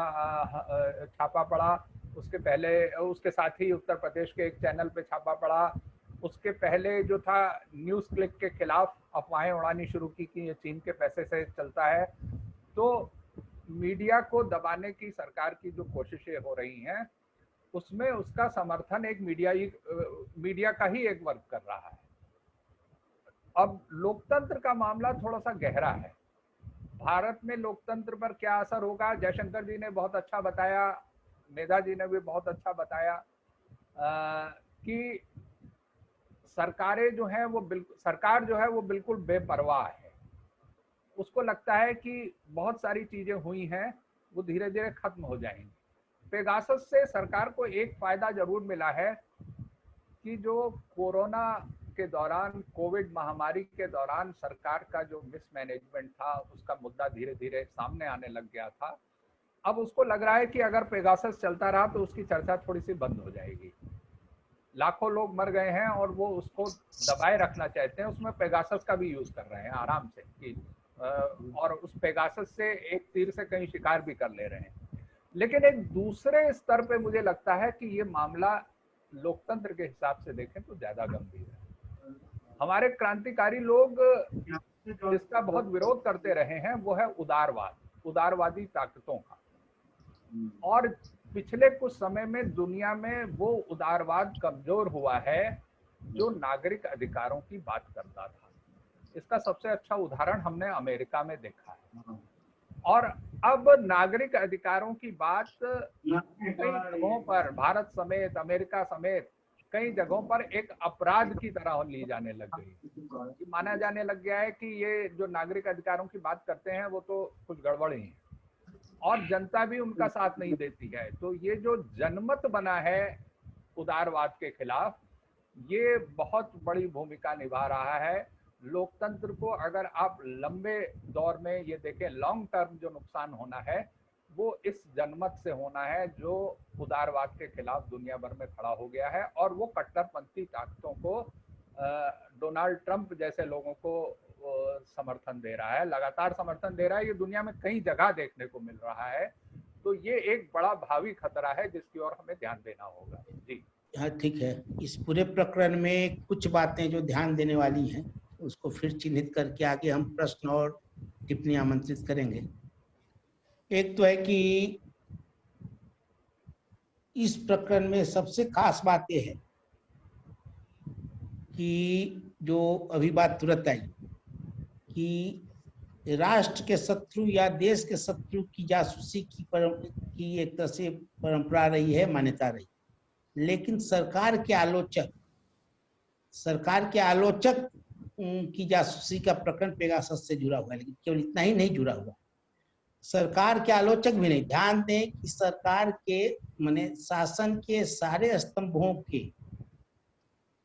छापा पड़ा, उसके पहले उसके साथ ही उत्तर प्रदेश के एक चैनल पे छापा पड़ा, उसके पहले जो था न्यूज़ क्लिक के खिलाफ अफवाहें उड़ानी शुरू की कि ये चीन के पैसे से चलता है। तो मीडिया को दबाने की सरकार की जो कोशिशें हो रही हैं उसमें उसका समर्थन एक मीडिया का ही एक वर्ग कर रहा है। अब लोकतंत्र का मामला थोड़ा सा गहरा है। भारत में लोकतंत्र पर क्या असर होगा, जयशंकर जी ने बहुत अच्छा बताया, मेधा जी ने भी बहुत अच्छा बताया कि सरकार जो है वो बिल्कुल बेपरवाह है। उसको लगता है कि बहुत सारी चीजें हुई हैं वो धीरे धीरे खत्म हो जाएंगी। पेगासस से सरकार को एक फायदा जरूर मिला है कि जो कोरोना के दौरान, कोविड महामारी के दौरान सरकार का जो मिसमैनेजमेंट था उसका मुद्दा धीरे धीरे सामने आने लग गया था। अब उसको लग रहा है कि अगर पेगासस चलता रहा तो उसकी चर्चा थोड़ी सी बंद हो जाएगी। लाखों लोग मर गए हैं और वो उसको दबाए रखना चाहते हैं, उसमें पेगासस का भी यूज कर रहे हैं आराम से कि और उस पेगासस से एक तीर से कई शिकार भी कर ले रहे हैं। लेकिन एक दूसरे स्तर पे मुझे लगता है कि ये मामला लोकतंत्र के हिसाब से देखें तो ज्यादा गंभीर है। हमारे क्रांतिकारी लोग जिसका बहुत विरोध करते रहे हैं वो है उदारवादी ताकतों का, और पिछले कुछ समय में दुनिया में वो उदारवाद कमजोर हुआ है जो नागरिक अधिकारों की बात करता था। इसका सबसे अच्छा उदाहरण हमने अमेरिका में देखा है। और अब नागरिक अधिकारों की बात कई जगहों पर, भारत समेत, अमेरिका समेत कई जगहों पर एक अपराध की तरह ली जाने लग गई। माना जाने लग गया है कि ये जो नागरिक अधिकारों की बात करते हैं वो तो कुछ गड़बड़ ही है, और जनता भी उनका साथ नहीं देती है। तो ये जो जनमत बना है उदारवाद के खिलाफ, ये बहुत बड़ी भूमिका निभा रहा है। लोकतंत्र को अगर आप लंबे दौर में ये देखें, लॉन्ग टर्म जो नुकसान होना है वो इस जनमत से होना है जो उदारवाद के खिलाफ दुनिया भर में खड़ा हो गया है, और वो कट्टरपंथी ताकतों को, डोनाल्ड ट्रंप जैसे लोगों को समर्थन दे रहा है, लगातार समर्थन दे रहा है। ये दुनिया में कई जगह देखने को मिल रहा है। तो ये एक बड़ा भावी खतरा है जिसकी ओर हमें ध्यान देना होगा। जी हाँ, ठीक है। इस पूरे प्रकरण में कुछ बातें जो ध्यान देने वाली हैं उसको फिर चिन्हित करके आगे हम प्रश्न और टिप्पणी आमंत्रित करेंगे। एक तो है कि इस प्रकरण में सबसे खास बात यह है कि जो अभी बात तुरंत आई कि राष्ट्र के शत्रु या देश के शत्रु की जासूसी की एक तरह से परंपरा रही है, मान्यता रही। लेकिन सरकार के आलोचक की जासूसी का प्रकरण पेगासस से जुड़ा हुआ है। लेकिन केवल इतना ही नहीं जुड़ा हुआ, सरकार के आलोचक भी नहीं। ध्यान दें कि सरकार के माने शासन के सारे स्तंभों के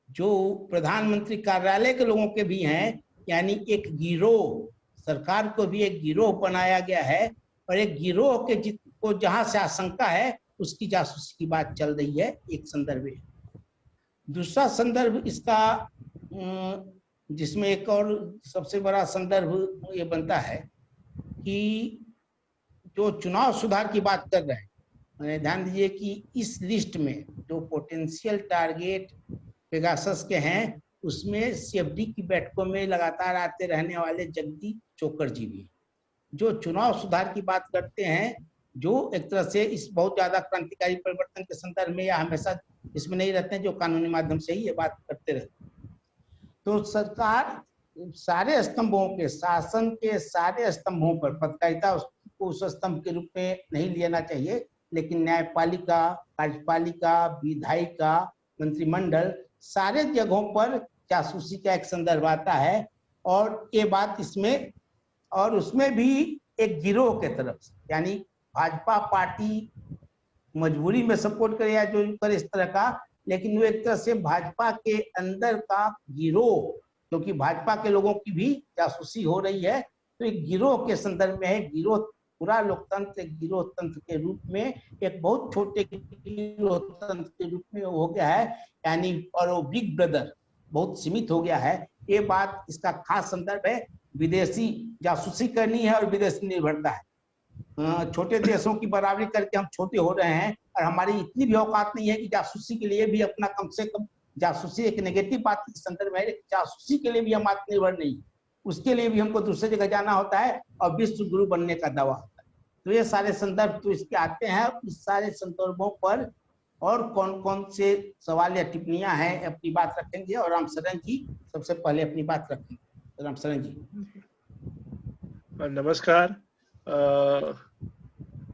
जो प्रधानमंत्री कार्यालय के लोगों के भी हैं, यानी एक गिरोह, सरकार को भी एक गिरोह बनाया गया है, और एक गिरोह के को जहां से आशंका है उसकी जासूसी की बात चल रही है। एक संदर्भ है। दूसरा संदर्भ इसका, जिसमें एक और सबसे बड़ा संदर्भ ये बनता है कि जो चुनाव सुधार की बात कर रहे हैं, मैंने ध्यान दीजिए कि इस लिस्ट में जो पोटेंशियल टारगेट पेगासस के हैं उसमें सीएफडी की बैठकों में लगातार आते रहने वाले जगदीप चोकर जी भी, जो चुनाव सुधार की बात करते हैं, जो एक तरह से इस बहुत ज्यादा क्रांतिकारी परिवर्तन के संदर्भ में या हमेशा इसमें नहीं रहते हैं, जो कानूनी माध्यम से ही ये बात करते रहते हैं। तो सरकार सारे स्तंभों के, शासन के सारे स्तंभों पर, पत्रकारिता को उस स्तंभ के रूप में नहीं लेना चाहिए, लेकिन न्यायपालिका, कार्यपालिका, विधायिका, मंत्रिमंडल, सारे जगहों पर जासूसी का एक संदर्भ आता है। और ये बात इसमें, और उसमें भी एक गिरोह के तरफ से, यानी भाजपा पार्टी मजबूरी में सपोर्ट करे या जो करे इस तरह का, लेकिन वो एक तरह से भाजपा के अंदर का गिरोह, क्योंकि भाजपा के लोगों की भी जासूसी हो रही है, तो एक गिरोह के संदर्भ में है। गिरोह, पूरा लोकतंत्र एक गिरोह तंत्र के रूप में, एक बहुत छोटे गिरोह तंत्र के रूप में हो गया है, यानी और वो बिग ब्रदर बहुत सीमित हो गया है। ये बात, इसका खास संदर्भ है, विदेशी जासूसी करनी है और विदेशी निर्भरता है। छोटे देशों की बराबरी करके हम छोटे हो रहे हैं, और हमारी इतनी भी औकात नहीं है कि जासूसी के लिए भी अपना, कम से कम जासूसी एक नेगेटिव बात के संदर्भ है, जासूसी के लिए भी हम आत्मनिर्भर नहीं, उसके लिए भी हमको दूसरे जगह जाना होता है और विश्व गुरु बनने का दावा होता है। तो ये सारे संदर्भ तो इसके आते हैं। इस सारे संदर्भों पर और कौन कौन से सवाल या टिप्पणियां हैं, अपनी बात रखेंगे, और रामशरण जी सबसे पहले अपनी बात रखेंगे। रामशरण जी। नमस्कार।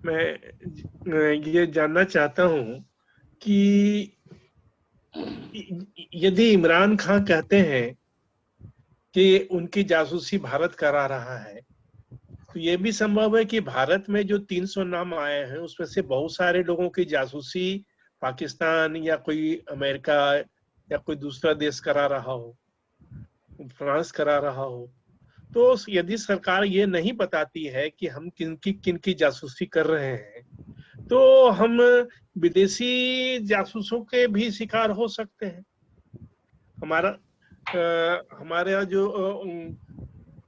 मैं ये जानना चाहता हूँ कि यदि इमरान खान कहते हैं कि उनकी जासूसी भारत करा रहा है, तो ये भी संभव है कि भारत में जो 300 नाम आए हैं उसमें से बहुत सारे लोगों की जासूसी पाकिस्तान या कोई अमेरिका या कोई दूसरा देश करा रहा हो, फ्रांस करा रहा हो। तो यदि सरकार ये नहीं बताती है कि हम किनकी जासूसी कर रहे हैं, तो हम विदेशी जासूसों के भी शिकार हो सकते हैं।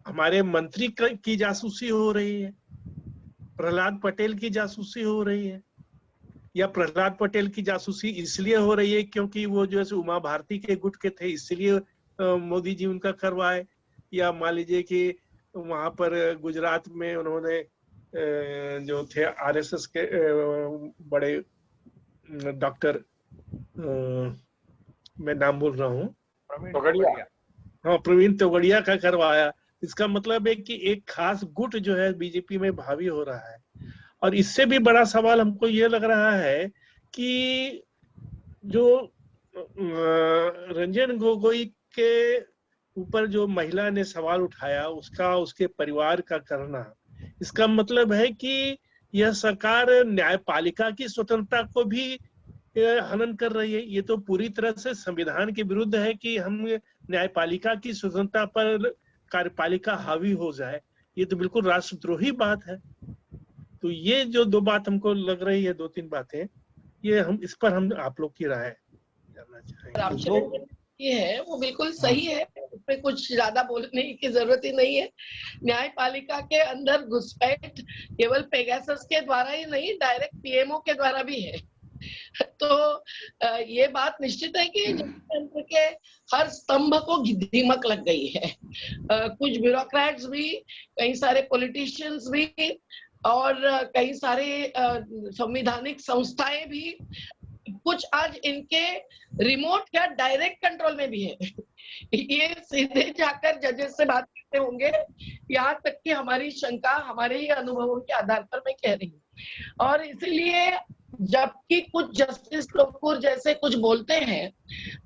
हमारे मंत्री की जासूसी हो रही है, प्रहलाद पटेल की जासूसी हो रही है, या प्रहलाद पटेल की जासूसी इसलिए हो रही है क्योंकि वो जो है उमा भारती के गुट के थे, इसलिए मोदी जी उनका करवाए, या मान लीजिए कि वहां पर गुजरात में उन्होंने जो थे आरएसएस के बड़े डॉक्टर, मैं नाम बोल रहा हूँ, प्रवीण तोगड़िया का करवाया। इसका मतलब है कि एक खास गुट जो है बीजेपी में भावी हो रहा है। और इससे भी बड़ा सवाल हमको ये लग रहा है कि जो रंजन गोगोई के ऊपर जो महिला ने सवाल उठाया, उसका उसके परिवार का करना, इसका मतलब है कि यह सरकार न्यायपालिका की स्वतंत्रता को भी हनन कर रही है। ये तो पूरी तरह से संविधान के विरुद्ध है कि हम न्यायपालिका की स्वतंत्रता पर कार्यपालिका हावी हो जाए। ये तो बिल्कुल राष्ट्रद्रोही बात है। तो ये जो दो बात हमको लग रही है, 2-3 बातें, ये हम इस पर हम आप लोग की राय जानना चाहेंगे। ये है वो बिल्कुल सही है, उसपे कुछ ज्यादा बोलने की जरूरत ही नहीं है। न्यायपालिका के अंदर घुसपैठ केवल पेगासस के द्वारा ही नहीं, डायरेक्ट पीएमओ के द्वारा भी है। तो ये बात निश्चित है कि जनतंत्र के हर स्तंभ को दीमक लग गई है। कुछ ब्यूरोक्रेट्स भी, कई सारे पॉलिटिशियंस भी, और कई सारे संवैधानिक संस्थाएं भी, कुछ आज इनके रिमोट या डायरेक्ट कंट्रोल में भी है। ये सीधे जाकर जजेस से बात करते होंगे, यहाँ तक कि हमारी शंका हमारे ही अनुभवों के आधार पर मैं कह रही हूँ। और इसीलिए जबकि कुछ जस्टिस लोकुर जैसे कुछ बोलते हैं,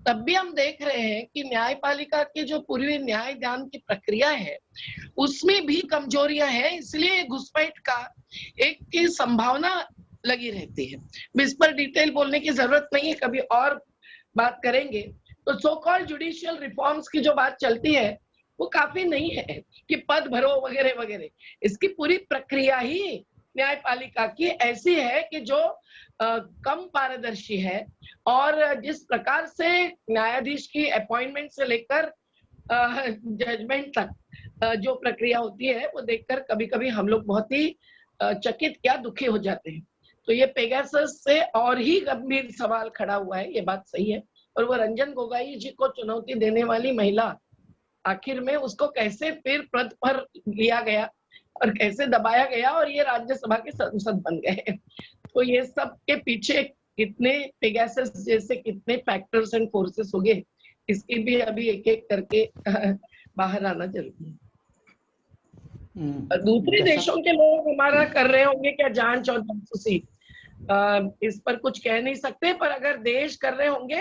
तब भी हम देख रहे हैं कि न्यायपालिका की जो पूरी न्याय दान की प्रक्रिया है उसमें भी कमजोरियां हैं। इसलिए घुसपैठ का एक की संभावना लगी रहती है। इस पर डिटेल बोलने की जरूरत नहीं है, कभी और बात करेंगे। तो सो कॉल्ड जुडिशियल रिफॉर्म्स की जो बात चलती है वो काफी नहीं है कि पद भरो वगैरह वगैरह। इसकी पूरी प्रक्रिया ही न्यायपालिका की ऐसी है कि जो कम पारदर्शी है, और जिस प्रकार से न्यायाधीश की अपॉइंटमेंट से लेकर जजमेंट तक जो प्रक्रिया होती है वो देखकर कभी कभी हम लोग बहुत ही चकित या दुखी हो जाते हैं। तो ये पेगासस से और ही गंभीर सवाल खड़ा हुआ है, ये बात सही है। और वो रंजन गोगोई जी को चुनौती देने वाली महिला, आखिर में उसको कैसे फिर पद पर लिया गया और कैसे दबाया गया और ये राज्यसभा के सांसद बन गए। तो ये सब के पीछे कितने पेगासस जैसे कितने फैक्टर्स एंड फोर्सेस हो गए, इसकी भी अभी एक एक करके बाहर आना जरूरी है। दूसरे देशों के लोग हमारा कर रहे होंगे क्या जांच और जासूसी, इस पर कुछ कह नहीं सकते, पर अगर देश कर रहे होंगे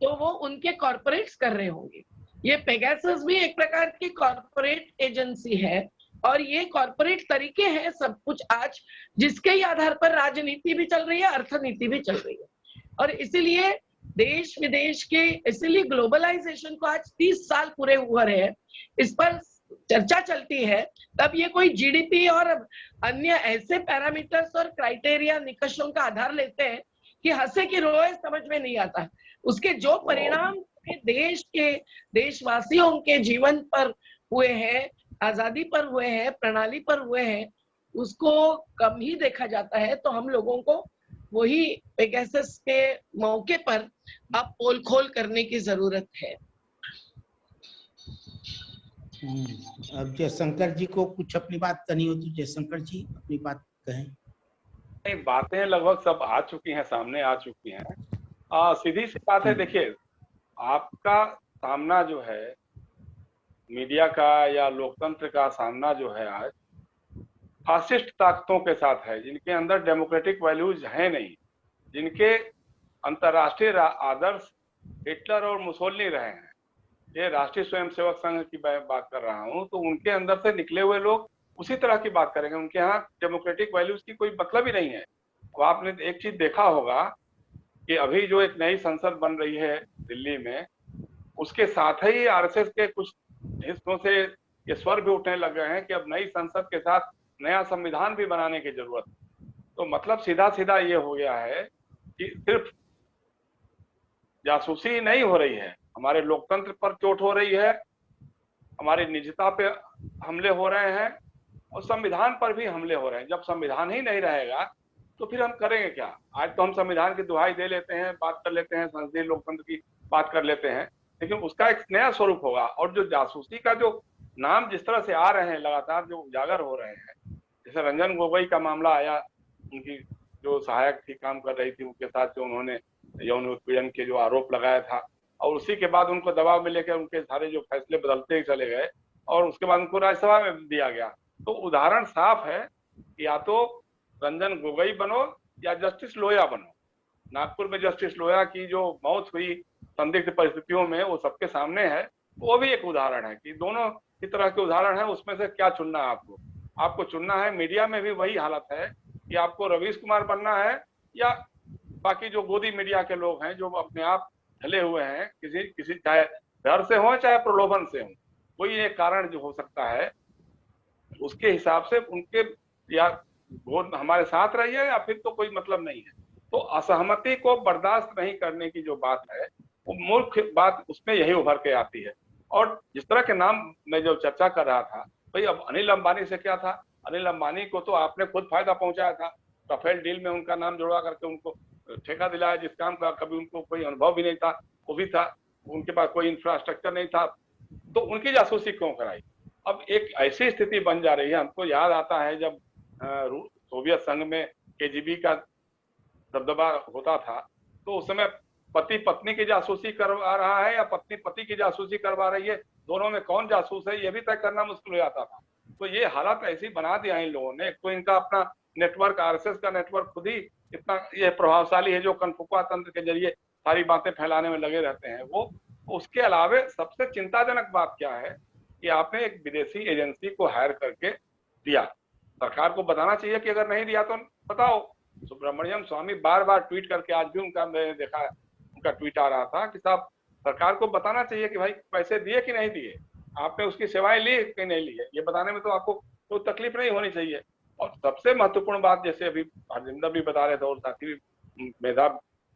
तो वो उनके कॉर्पोरेट्स कर रहे होंगे। ये पेगासस भी एक प्रकार की कॉर्पोरेट एजेंसी है और ये कॉर्पोरेट तरीके हैं सब कुछ आज, जिसके ही आधार पर राजनीति भी चल रही है, अर्थनीति भी चल रही है। और इसीलिए देश विदेश के, इसीलिए ग्लोबलाइजेशन को आज 30 साल पूरे हुए रहे, इस पर चर्चा चलती है। तब ये कोई जीडीपी और अन्य ऐसे पैरामीटर्स और क्राइटेरिया निकषों का आधार लेते हैं कि हंसे कि रोए समझ में नहीं आता। उसके जो परिणाम देश के देशवासियों के जीवन पर हुए हैं, आजादी पर हुए हैं, प्रणाली पर हुए हैं, उसको कम ही देखा जाता है। तो हम लोगों को वही पेगासस के मौके पर अब पोल खोल करने की जरूरत है। अब जयशंकर जी को कुछ अपनी बात करनी हो तो जयशंकर जी अपनी बात कहें। नहीं, बातें लगभग सब आ चुकी हैं, सामने आ चुकी हैं। सीधी सी बात है, देखिए आपका सामना जो है मीडिया का या लोकतंत्र का सामना जो है आज फासिस्ट ताकतों के साथ है, जिनके अंदर डेमोक्रेटिक वैल्यूज है नहीं, जिनके अंतर्राष्ट्रीय आदर्श हिटलर और मुसोलिनी रहे हैं। ये राष्ट्रीय स्वयंसेवक संघ की बात कर रहा हूं, तो उनके अंदर से निकले हुए लोग उसी तरह की बात करेंगे। उनके यहाँ डेमोक्रेटिक वैल्यूज की कोई मतलब ही नहीं है। तो आपने एक चीज देखा होगा कि अभी जो एक नई संसद बन रही है दिल्ली में, उसके साथ ही आरएसएस के कुछ हिस्सों से ये स्वर भी उठने लग गए हैं कि अब नई संसद के साथ नया संविधान भी बनाने की जरूरत है। तो मतलब सीधा सीधा ये हो गया है कि सिर्फ जासूसी नहीं हो रही है, हमारे लोकतंत्र पर चोट हो रही है, हमारी निजता पे हमले हो रहे हैं और संविधान पर भी हमले हो रहे हैं। जब संविधान ही नहीं रहेगा तो फिर हम करेंगे क्या? आज तो हम संविधान की दुहाई दे लेते हैं, बात कर लेते हैं, संसदीय लोकतंत्र की बात कर लेते हैं, लेकिन उसका एक नया स्वरूप होगा। और जो जासूसी का जो नाम जिस तरह से आ रहे हैं लगातार, जो उजागर हो रहे हैं, जैसे रंजन गोगोई का मामला आया, उनकी जो सहायक थी, काम कर रही थी, उनके साथ जो उन्होंने यौन उत्पीड़न के जो आरोप लगाया था, और उसी के बाद उनको दबाव में लेकर उनके सारे जो फैसले बदलते ही चले गए और उसके बाद उनको राज्यसभा में दिया गया। तो उदाहरण साफ है, या तो रंजन गोगोई बनो या जस्टिस लोया बनो। नागपुर में जस्टिस लोया की जो मौत हुई संदिग्ध परिस्थितियों में, वो सबके सामने है। वो भी एक उदाहरण है कि दोनों की तरह के उदाहरण है, उसमें से क्या चुनना है आपको? आपको चुनना है। मीडिया में भी वही हालत है कि आपको रवीश कुमार बनना है या बाकी जो गोदी मीडिया के लोग हैं जो अपने आप ढले हुए हैं, किसी चाहे डर से हो चाहे प्रलोभन से हो, कोई एक कारण जो हो सकता है, उसके हिसाब से उनके या वोट हमारे साथ रहिए या फिर तो कोई मतलब नहीं है। तो असहमति को बर्दाश्त नहीं करने की जो बात है, वो मुख्य बात उसमें यही उभर के आती है। और जिस तरह के नाम मैं जो चर्चा कर रहा था, भाई अब अनिल अंबानी से क्या था? अनिल अंबानी को तो आपने खुद फायदा पहुंचाया था, राफेल डील में उनका नाम जुड़वा करके उनको ठेका दिलाया, जिस काम का कभी उनको कोई अनुभव भी नहीं था, वो भी था, उनके पास कोई इंफ्रास्ट्रक्चर नहीं था, तो उनकी जासूसी क्यों कराई? अब एक ऐसी स्थिति बन जा रही है। हमको याद आता है जब सोवियत संघ में केजीबी का दबदबा होता था, तो उस समय पति पत्नी की जासूसी करवा रहा है या पत्नी पति की जासूसी करवा रही है, दोनों में कौन जासूस है ये भी तय करना मुश्किल हो जाता था। तो ये हालत ऐसी बना दिया इन लोगों ने। तो इनका अपना नेटवर्क, आरएसएस का नेटवर्क खुद ही इतना ये प्रभावशाली है, जो कनफुआ तंत्र के जरिए सारी बातें फैलाने में लगे रहते हैं। वो उसके अलावा सबसे चिंताजनक बात क्या है कि आपने एक विदेशी एजेंसी को हायर करके दिया। सरकार को बताना चाहिए कि अगर नहीं दिया तो बताओ। सुब्रमण्यम स्वामी बार बार ट्वीट करके, आज भी उनका मैंने देखा, उनका ट्वीट आ रहा था कि साहब सरकार को बताना चाहिए कि भाई पैसे दिए कि नहीं दिए, आपने उसकी सेवाएं ली कि नहीं ली है, ये बताने में तो आपको कोई तकलीफ नहीं होनी चाहिए। और सबसे महत्वपूर्ण बात, जैसे अभी हरजिंदर भी बता रहे थे और साथी मेधा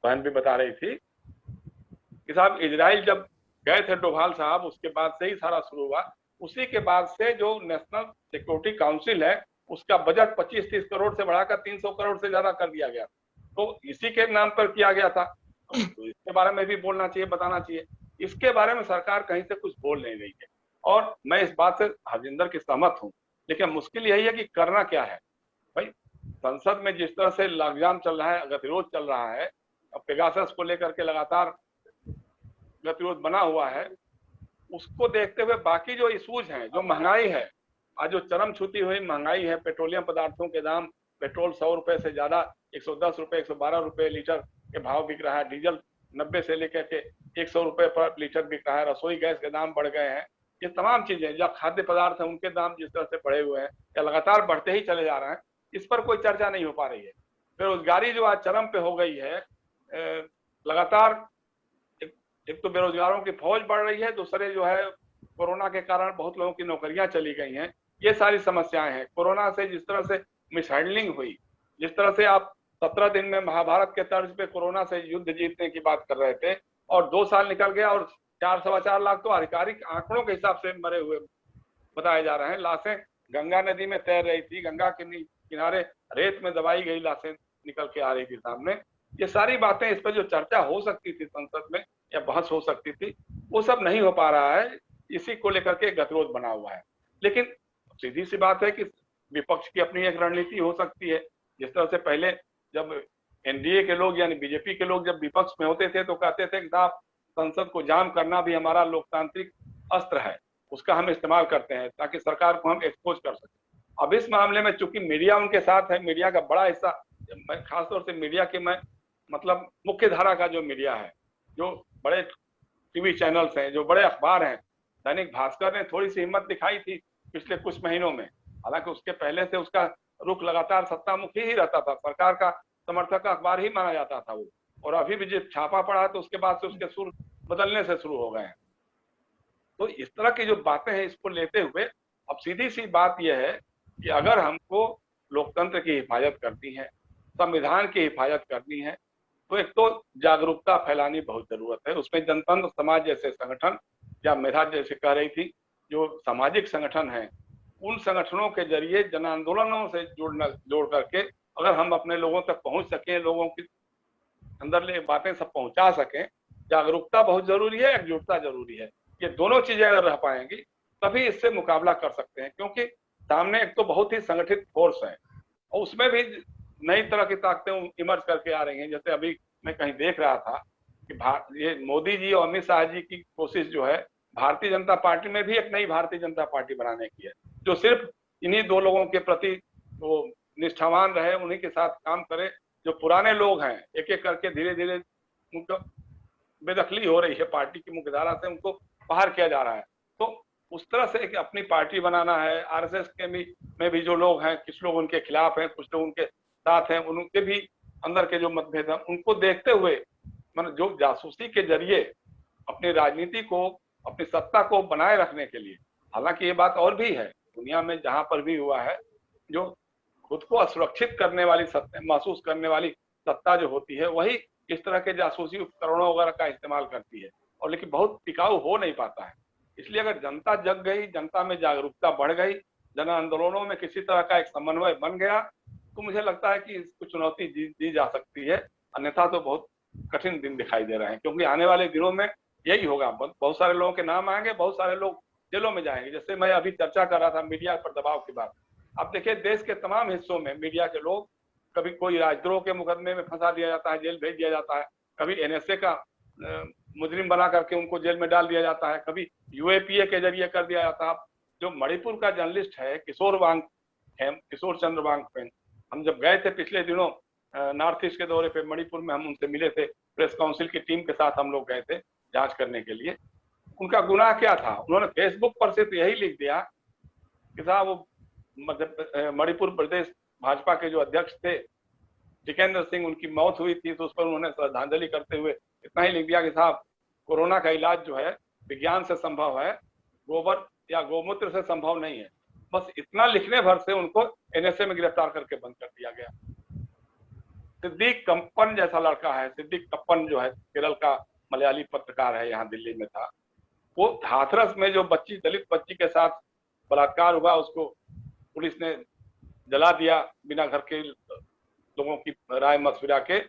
बहन भी बता रही थी कि साहब इजराइल जब गए थे डोभाल साहब, उसके बाद से ही सारा शुरू हुआ। उसी के बाद से जो नेशनल सिक्योरिटी काउंसिल है, उसका बजट 25-30 करोड़ से बढ़ाकर 300 करोड़ से ज्यादा कर दिया गया। तो इसी के नाम पर किया गया था। तो इसके बारे में भी बोलना चाहिए, बताना चाहिए। इसके बारे में सरकार कहीं से कुछ बोल नहीं रही है और मैं इस बात से हरजिंदर की सहमत हूँ, लेकिन मुश्किल यही है कि करना क्या है भाई। संसद में जिस तरह से लॉकडाउन चल रहा है, गतिरोध चल रहा है, पेगासस को लेकर के लगातार गतिरोध बना हुआ है, उसको देखते हुए बाकी जो इश्यूज हैं, जो महंगाई है, आज जो चरम छूती हुई महंगाई है, पेट्रोलियम पदार्थों के दाम, पेट्रोल 100 रुपए से ज्यादा 110 रुपए 112 रुपए लीटर के भाव बिक रहा है, डीजल 90 से लेकर के 100 रुपए पर लीटर बिक रहा है, रसोई गैस के दाम बढ़ गए हैं। ये तमाम चीजें, जो खाद्य पदार्थ हैं उनके दाम जिस तरह से बढ़े हुए हैं या लगातार बढ़ते ही चले जा रहे हैं, इस पर कोई चर्चा नहीं हो पा रही है। बेरोजगारी जो आज चरम पे हो गई है, लगातार एक तो बेरोजगारों की फौज बढ़ रही है, दूसरे जो है कोरोना के कारण बहुत लोगों की नौकरियां चली गई हैं। ये सारी समस्याएं हैं। कोरोना से जिस तरह से मिसहैंडलिंग हुई, जिस तरह से आप 17 दिन में महाभारत के तर्ज पे कोरोना से युद्ध जीतने की बात कर रहे थे और 2 साल निकल गया और 4-4.25 लाख तो आधिकारिक आंकड़ों के हिसाब से मरे हुए बताए जा रहे हैं। लाशें गंगा नदी में तैर रही थी, गंगा के किनारे रेत में दबाई गई लाशें निकल के आ रही थी सामने। ये सारी बातें, इस पर जो चर्चा हो सकती थी संसद में या बहस हो सकती थी, वो सब नहीं हो पा रहा है। इसी को लेकर के गतिरोध बना हुआ है। लेकिन सीधी सी बात है कि विपक्ष की अपनी एक रणनीति हो सकती है। जिस तरह से पहले जब एनडीए के लोग यानी बीजेपी के लोग जब विपक्ष में होते थे तो कहते थे कि साहब संसद को जाम करना भी हमारा लोकतांत्रिक अस्त्र है, उसका हम इस्तेमाल करते हैं ताकि सरकार को हम एक्सपोज कर सकें। अब इस मामले में चूंकि मीडिया उनके साथ है, मीडिया का बड़ा हिस्सा, मैं खासतौर से मीडिया के मैं मतलब मुख्य धारा का जो मीडिया है, जो बड़े टीवी चैनल्स हैं, जो बड़े अखबार हैं, दैनिक भास्कर ने थोड़ी सी हिम्मत दिखाई थी पिछले कुछ महीनों में, हालांकि उसके पहले से उसका रुख लगातार सत्तामुखी ही रहता था, सरकार का समर्थक अखबार ही माना जाता था वो। और अभी भी जब छापा पड़ा तो उसके बाद से उसके सुर बदलने से शुरू हो गए हैं। तो इस तरह की जो बातें हैं, इसको लेते हुए अब सीधी सी बात यह है कि अगर हमको लोकतंत्र की हिफाजत करनी है, संविधान की हिफाजत करनी है, तो एक तो जागरूकता फैलानी बहुत जरूरत है। उसमें जनतंत्र समाज जैसे संगठन या मेधा जैसे कह रही थी, जो सामाजिक संगठन हैं, उन संगठनों के जरिए जन आंदोलनों से जोड़ करके अगर हम अपने लोगों तक पहुंच सकें, लोगों के अंदर ले बातें सब पहुंचा सकें, जागरूकता बहुत जरूरी है, एकजुटता जरूरी है। ये दोनों चीजें अगर रह पाएंगी तभी इससे मुकाबला कर सकते हैं, क्योंकि सामने एक तो बहुत ही संगठित फोर्स है और उसमें भी नई तरह की ताकतें इमर्ज करके आ रही हैं। जैसे अभी मैं कहीं देख रहा था कि ये मोदी जी और अमित शाह जी की कोशिश जो है, भारतीय जनता पार्टी में भी एक नई भारतीय जनता पार्टी बनाने की है, जो सिर्फ इन्हीं 2 लोगों के प्रति वो निष्ठावान रहे, उन्हीं के साथ काम करे। जो पुराने लोग हैं, एक एक करके धीरे धीरे उनको बेदखली हो रही है पार्टी की मुख्यधारा से, उनको बाहर किया जा रहा है। तो उस तरह से एक अपनी पार्टी बनाना है। आरएसएस के में भी जो लोग हैं, कुछ लोग उनके खिलाफ हैं, कुछ लोग उनके साथ हैं, उनके भी अंदर के जो मतभेद हैं, उनको देखते हुए मतलब जो जासूसी के जरिए अपनी राजनीति को, अपनी सत्ता को बनाए रखने के लिए, हालांकि ये बात और भी है दुनिया में जहां पर भी हुआ है, जो खुद को असुरक्षित करने वाली सत्ता महसूस करने वाली सत्ता जो होती है, वही इस तरह के जासूसी उपकरणों वगैरह का इस्तेमाल करती है, और लेकिन बहुत टिकाऊ हो नहीं पाता है। इसलिए अगर जनता जग गई, जनता में जागरूकता बढ़ गई, जन आंदोलनों में किसी तरह का एक समन्वय बन गया, तो मुझे लगता है कि इसको चुनौती दी जा सकती है। अन्यथा तो बहुत कठिन दिन दिखाई दे रहे हैं, क्योंकि आने वाले दिनों में यही होगा, बहुत सारे लोगों के नाम आएंगे, बहुत सारे लोग जेलों में जाएंगे। जैसे मैं अभी चर्चा कर रहा था मीडिया पर दबाव की बात, अब देखिए देश के तमाम हिस्सों में मीडिया के लोग, कभी कोई राजद्रोह के मुकदमे में फंसा दिया जाता है, जेल भेज दिया जाता है, कभी एनएसए का मुजरिम बना करके उनको जेल में डाल दिया जाता है, कभी यूएपीए के जरिए कर दिया जाता है। जो मणिपुर का जर्नलिस्ट है किशोर चंद्र वांगखेम, हम जब गए थे पिछले दिनों नॉर्थ ईस्ट के दौरे पे मणिपुर में, हम उनसे मिले थे, प्रेस काउंसिल की टीम के साथ हम लोग गए थे जांच करने के लिए। उनका गुनाह क्या था? उन्होंने फेसबुक पर सिर्फ यही लिख दिया कि साहब वो मणिपुर प्रदेश भाजपा के जो अध्यक्ष थे जितेंद्र सिंह, उनकी मौत हुई थी, तो उस पर उन्होंने श्रद्धांजलि करते हुए इतना ही लिख दिया कि साहब कोरोना का इलाज जो है विज्ञान से संभव है, गोबर या गोमूत्र से संभव नहीं है। बस इतना लिखने भर से उनको एनएसए में गिरफ्तार करके बंद कर दिया गया। सिद्दीक कप्पन जैसा लड़का है, सिद्दीक कप्पन जो है केरल का मलयाली पत्रकार है, यहाँ दिल्ली में था, वो हाथरस में जो दलित बच्ची के साथ बलात्कार हुआ, उसको पुलिस ने जला दिया बिना घर के लोगों की राय मशविरा के।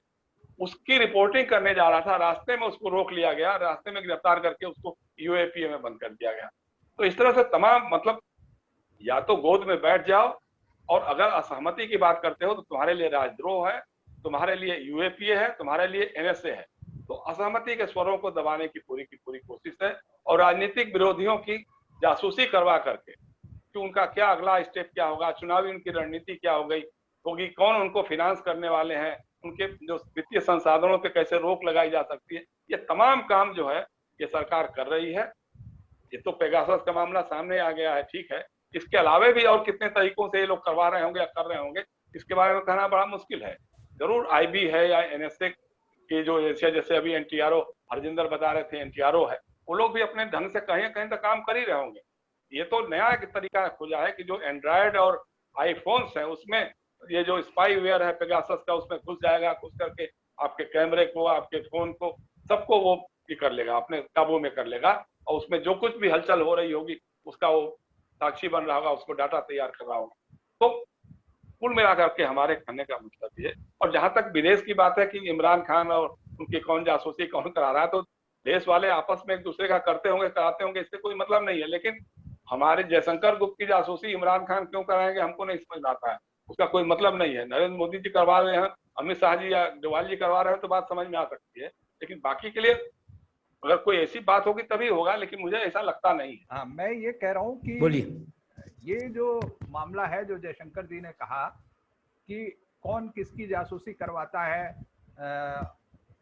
उसकी रिपोर्टिंग करने जा रहा था, रास्ते में उसको रोक लिया गया, रास्ते में गिरफ्तार करके उसको यूएपीए में बंद कर दिया गया। तो इस तरह से तमाम, मतलब या तो गोद में बैठ जाओ, और अगर असहमति की बात करते हो तो तुम्हारे लिए राजद्रोह है, तुम्हारे लिए यूएपीए है, तुम्हारे लिए एनएसए है। तो असहमति के स्वरों को दबाने की पूरी कोशिश है, और राजनीतिक विरोधियों की जासूसी करवा करके कि उनका क्या अगला स्टेप क्या होगा, चुनावी उनकी रणनीति क्या होगी, कौन उनको फिनांस करने वाले हैं, उनके जो वित्तीय संसाधनों पे कैसे रोक लगाई जा सकती है, ये तमाम काम जो है ये सरकार कर रही है। ये तो पेगासस का मामला सामने आ गया है, ठीक है, इसके अलावे भी और कितने तरीकों से ये लोग करवा रहे होंगे या कर रहे होंगे, इसके बारे में कहना बड़ा मुश्किल है। जरूर आईबी है या एनएसए के जो जैसे अभी एनटीआरओ हरजिंदर बता रहे थे, एनटीआरओ है, वो लोग भी अपने ढंग से कहीं कहीं तक काम कर ही रहे होंगे। ये तो नया एक तरीका खोजा है कि जो एंड्रॉयड और आईफोन्स है उसमें ये जो स्पाईवेयर है पेगासस का, उसमें घुस जाएगा, घुस करके आपके कैमरे को, आपके फोन को, सबको वो कर लेगा, अपने काबू में कर लेगा, और उसमें जो कुछ भी हलचल हो रही होगी उसका वो साक्षी बन रहा होगा, उसको डाटा तैयार कर रहा होगा। तो कुल मिलाकर के हमारे कहने का मतलब ये, और जहां तक विदेश की बात है कि इमरान खान और उनकी कौन जासूसी कौन करा रहा है, तो देश वाले आपस में एक दूसरे का करते होंगे, कराते होंगे, इससे कोई मतलब नहीं है। लेकिन हमारे जयशंकर गुप्त की जासूसी इमरान खान क्यों कराएंगे, हमको नहीं समझ आता है, उसका कोई मतलब नहीं है। नरेंद्र मोदी जी करवा रहे हैं, अमित शाह जी या डोवाल जी करवा रहे हैं तो बात समझ में आ सकती है, लेकिन बाकी के लिए अगर कोई ऐसी बात होगी तभी होगा, लेकिन मुझे ऐसा लगता नहीं है। हाँ, मैं ये कह रहा हूँ कि बोलिए। ये जो मामला है, जो जयशंकर जी ने कहा कि कौन किसकी जासूसी करवाता है,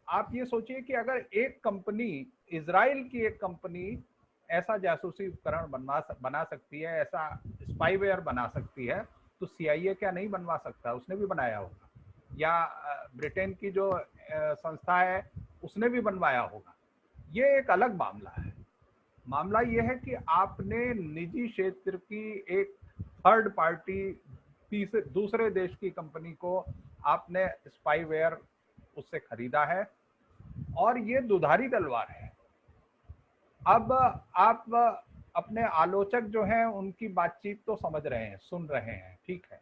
आप ये सोचिए कि अगर एक कंपनी, इजराइल की एक कंपनी ऐसा जासूसी उपकरण बना सकती है, ऐसा स्पाईवेयर बना सकती है, तो सीआईए क्या नहीं बनवा सकता? उसने भी बनाया होगा। या ब्रिटेन की जो संस्था है उसने भी बनवाया होगा। ये एक अलग मामला है। मामला ये है कि आपने निजी क्षेत्र की एक थर्ड पार्टी, दूसरे देश की कंपनी को आपने स्पाईवेयर उससे खरीदा है, और ये दुधारी तलवार है। अब आप अपने आलोचक जो हैं उनकी बातचीत तो समझ रहे हैं, सुन रहे हैं, ठीक है,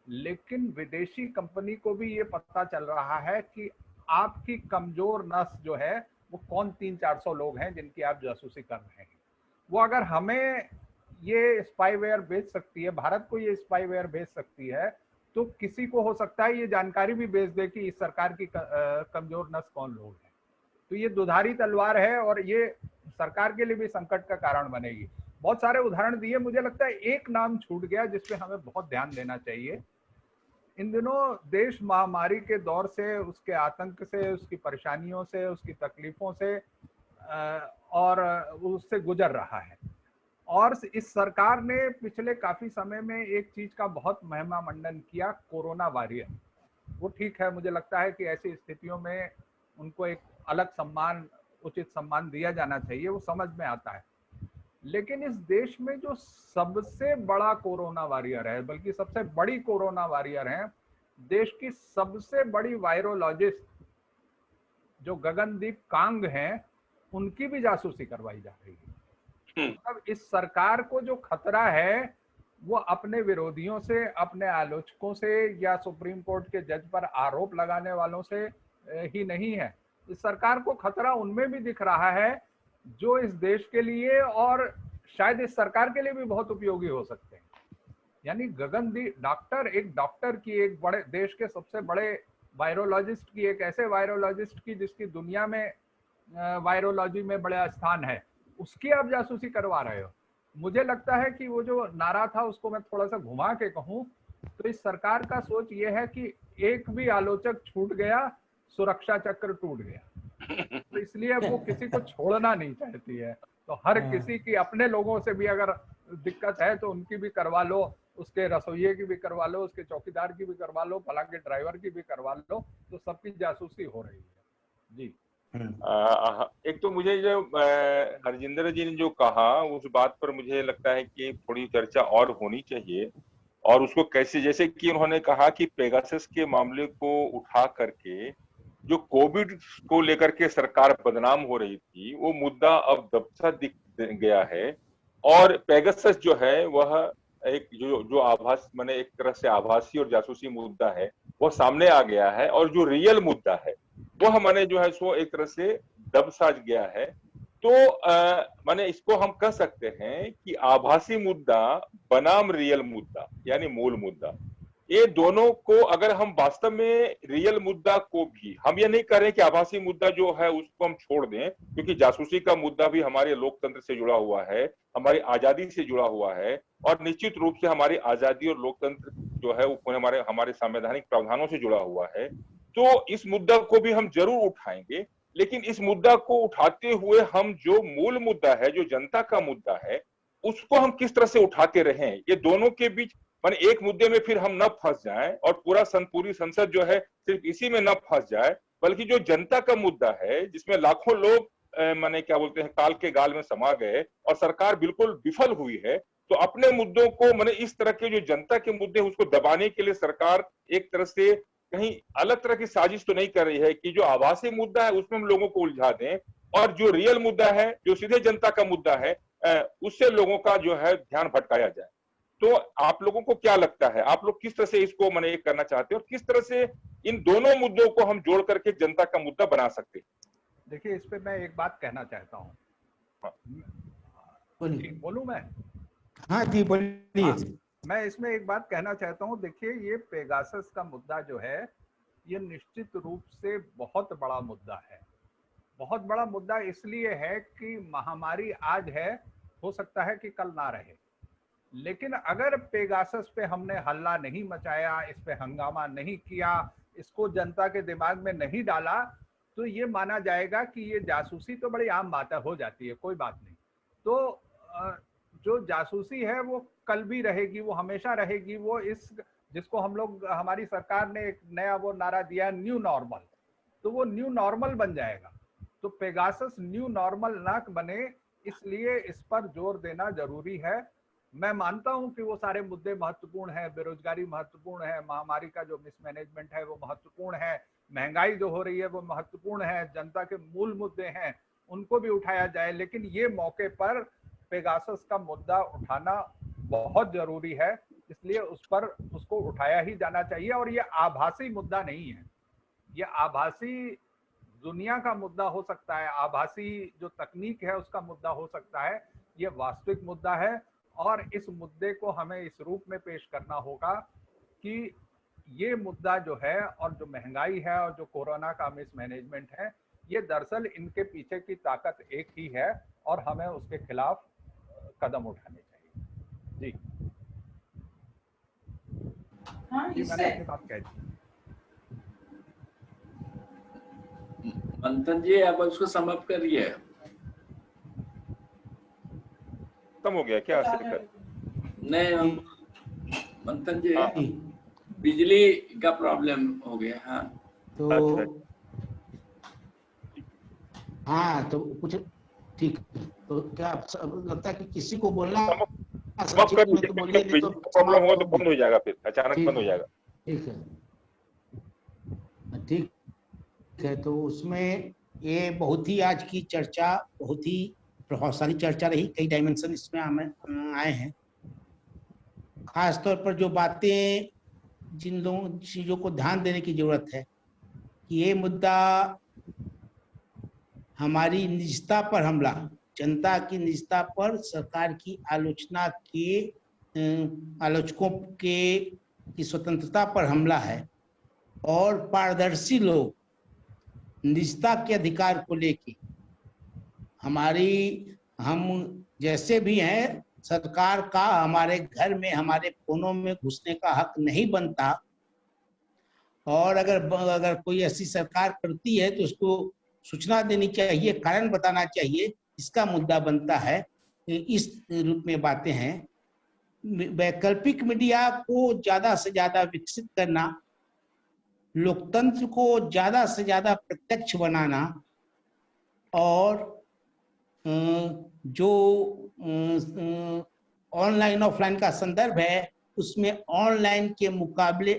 लेकिन विदेशी कंपनी को भी ये पता चल रहा है कि आपकी कमजोर नस जो है वो कौन 300-400 लोग हैं जिनकी आप जासूसी कर रहे हैं। वो अगर हमें ये स्पाईवेयर बेच सकती है, भारत को ये स्पाईवेयर बेच सकती है, तो किसी को हो सकता है ये जानकारी भी बेच दे कि इस सरकार की कमजोर नस कौन लोग हैं। तो ये दुधारी तलवार है, और ये सरकार के लिए भी संकट का कारण बनेगी। बहुत सारे उदाहरण दिए, मुझे लगता है एक नाम छूट गया जिस पे हमें बहुत ध्यान देना चाहिए। इन दिनों देश महामारी के दौर से, उसके आतंक से, उसकी परेशानियों से, उसकी तकलीफों से और उससे गुजर रहा है, और इस सरकार ने पिछले काफी समय में एक चीज का बहुत महिमा मंडन किया, कोरोना वॉरियर। वो ठीक है, मुझे लगता है कि ऐसी स्थितियों में उनको एक अलग सम्मान, उचित सम्मान दिया जाना चाहिए, वो समझ में आता है। लेकिन इस देश में जो सबसे बड़ा कोरोना वॉरियर है, बल्कि सबसे बड़ी कोरोना वॉरियर है, देश की सबसे बड़ी वायरोलॉजिस्ट जो गगनदीप कांग हैं, उनकी भी जासूसी करवाई जा रही है। मतलब इस सरकार को जो खतरा है वो अपने विरोधियों से, अपने आलोचकों से, या सुप्रीम कोर्ट के जज पर आरोप लगाने वालों से ही नहीं है। इस सरकार को खतरा उनमें भी दिख रहा है जो इस देश के लिए और शायद इस सरकार के लिए भी बहुत उपयोगी हो सकते हैं। यानी गगनदीप डॉक्टर, एक डॉक्टर की, एक बड़े देश के सबसे बड़े वायरोलॉजिस्ट की, एक ऐसे वायरोलॉजिस्ट की जिसकी दुनिया में वायरोलॉजी में बड़ा स्थान है, उसकी आप जासूसी करवा रहे हो। मुझे लगता है कि वो जो नारा था उसको मैं थोड़ा सा घुमा के कहूँ तो इस सरकार का सोच ये है कि एक भी आलोचक छूट गया, सुरक्षा चक्र टूट गया, तो इसलिए वो किसी को छोड़ना नहीं चाहती है। तो हर किसी की, अपने लोगों से भी अगर दिक्कत है तो उनकी भी करवा लो, उसके रसोइये की भी करवा लो, उसके चौकीदार की भी करवा लो, फला के ड्राइवर की भी करवा लो, तो सबकी जासूसी हो रही है। जी। एक तो मुझे जो हरजिंदर जी ने जो कहा उस बात पर मुझे लगता है कि थोड़ी चर्चा और होनी चाहिए, और उसको कैसे, जैसे कि उन्होंने कहा कि पेगासस के मामले को उठा करके जो कोविड को लेकर के सरकार बदनाम हो रही थी, वो मुद्दा अब दबसा दिख गया है, और पेगासस जो है वह एक जो आभास, माने एक तरह से आभासी और जासूसी मुद्दा है, वो सामने आ गया है और जो रियल मुद्दा है वो हमारे जो है सो एक तरह से दबसा गया है। तो माने इसको हम कह सकते हैं कि आभासी मुद्दा बनाम रियल मुद्दा यानी मूल मुद्दा, ये दोनों को अगर हम वास्तव में रियल मुद्दा को भी, हम ये नहीं कह रहे कि आभासी मुद्दा जो है उसको हम छोड़ दें, क्योंकि जासूसी का मुद्दा भी हमारे लोकतंत्र से जुड़ा हुआ है, हमारी आजादी से जुड़ा हुआ है और निश्चित रूप से हमारी आजादी और लोकतंत्र जो है वो हमारे संवैधानिक प्रावधानों से जुड़ा हुआ है। तो इस मुद्दा को भी हम जरूर उठाएंगे, लेकिन इस मुद्दा को उठाते हुए हम जो मूल मुद्दा है, जो जनता का मुद्दा है, उसको हम किस तरह से उठाते रहें, ये दोनों के बीच माने एक मुद्दे में फिर हम न फंस जाएं और पूरी संसद जो है सिर्फ इसी में न फंस जाए, बल्कि जो जनता का मुद्दा है जिसमें लाखों लोग माने क्या बोलते हैं काल के गाल में समा गए और सरकार बिल्कुल विफल हुई है, तो अपने मुद्दों को माने इस तरह के जो जनता के मुद्दे उसको दबाने के लिए सरकार एक तरह से कहीं अलग तरह की साजिश तो नहीं कर रही है कि जो आभासी मुद्दा है उसमें हम लोगों को उलझा दें और जो रियल मुद्दा है, जो सीधे जनता का मुद्दा है, उससे लोगों का जो है ध्यान भटकाया जाए। तो आप लोगों को क्या लगता है, आप लोग किस तरह से इसको माने करना चाहते हैं और किस तरह से इन दोनों मुद्दों को हम जोड़ करके जनता का मुद्दा बना सकते हैं? देखिए, इस पे मैं एक बात कहना चाहता हूँ। बोलूं मैं? हाँ जी बोलिए। हाँ, मैं इसमें एक बात कहना चाहता हूँ। देखिए, ये पेगासस का मुद्दा जो है ये निश्चित रूप से बहुत बड़ा मुद्दा है। बहुत बड़ा मुद्दा इसलिए है कि महामारी आज है, हो सकता है कि कल ना रहे, लेकिन अगर पेगासस पे हमने हल्ला नहीं मचाया, इस पे हंगामा नहीं किया, इसको जनता के दिमाग में नहीं डाला, तो ये माना जाएगा कि ये जासूसी तो बड़ी आम बात है, हो जाती है, कोई बात नहीं। तो जो जासूसी है वो कल भी रहेगी, वो हमेशा रहेगी। वो इस जिसको हम लोग, हमारी सरकार ने एक नया वो नारा दिया है, न्यू नॉर्मल, तो वो न्यू नॉर्मल बन जाएगा। तो पेगासस न्यू नॉर्मल ना बने, इसलिए इस पर जोर देना जरूरी है। मैं मानता हूं कि वो सारे मुद्दे महत्वपूर्ण हैं, बेरोजगारी महत्वपूर्ण है, महामारी का जो मिसमैनेजमेंट है वो महत्वपूर्ण है, महंगाई जो हो रही है वो महत्वपूर्ण है, जनता के मूल मुद्दे हैं उनको भी उठाया जाए, लेकिन ये मौके पर पेगासस का मुद्दा उठाना बहुत जरूरी है, इसलिए उसको उठाया ही जाना चाहिए। और ये आभासी मुद्दा नहीं है, ये आभासी दुनिया का मुद्दा हो सकता है, आभासी जो तकनीक है उसका मुद्दा हो सकता है, ये वास्तविक मुद्दा है। और इस मुद्दे को हमें इस रूप में पेश करना होगा कि ये मुद्दा जो है और जो महंगाई है और जो कोरोना का मिसमैनेजमेंट है, ये दरअसल इनके पीछे की ताकत एक ही है और हमें उसके खिलाफ कदम उठाने चाहिए। जी हाँ, मैंने अपनी बात कह दी। मंथन जी, आप उसको समाप्त करिए। खत्म हो गया क्या? नहीं मंथन जी, हाँ। बिजली का प्रॉब्लम हो गया। हाँ तो हाँ, तो कुछ ठीक। तो क्या लगता है कि किसी को बोलना प्रॉब्लम होगा तो बंद हो जाएगा, फिर अचानक बंद हो जाएगा। ठीक है, ठीक है। तो उसमें ये बहुत ही आज की चर्चा बहुत ही प्रभावशाली चर्चा रही, कई डायमेंशन इसमें आए हैं। खास तौर पर जो बातें, जिन लोगों चीजों को ध्यान देने की जरूरत है कि ये मुद्दा हमारी निजता पर हमला, जनता की निजता पर सरकार की आलोचना के आलोचकों की स्वतंत्रता पर हमला है। और पारदर्शी लोग निजता के अधिकार को लेके हम जैसे भी हैं, सरकार का हमारे घर में, हमारे कोनों में घुसने का हक नहीं बनता। और अगर कोई ऐसी सरकार करती है तो उसको सूचना देनी चाहिए, कारण बताना चाहिए, इसका मुद्दा बनता है। इस रूप में बातें हैं। वैकल्पिक मीडिया को ज्यादा से ज्यादा विकसित करना, लोकतंत्र को ज्यादा से ज्यादा प्रत्यक्ष बनाना, और जो ऑनलाइन ऑफलाइन का संदर्भ है उसमें ऑनलाइन के मुकाबले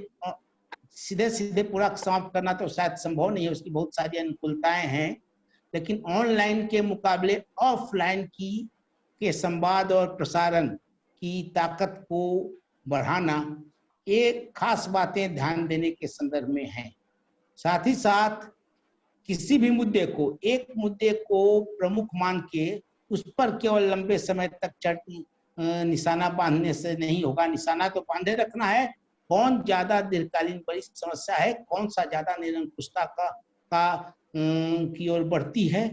सीधे सीधे पूरा समाप्त करना तो शायद संभव नहीं है, उसकी बहुत सारी अनुकूलताएं हैं, लेकिन ऑनलाइन के मुकाबले ऑफलाइन के संवाद और प्रसारण की ताकत को बढ़ाना, एक खास बातें ध्यान देने के संदर्भ में हैं। साथ ही साथ किसी भी मुद्दे को, एक मुद्दे को प्रमुख मान के उस पर केवल लंबे समय तक निशाना बांधने से नहीं होगा। निशाना तो बांधे रखना है, कौन ज्यादा दीर्घकालीन बड़ी समस्या है, कौन सा ज्यादा निरंकुशता की ओर बढ़ती है,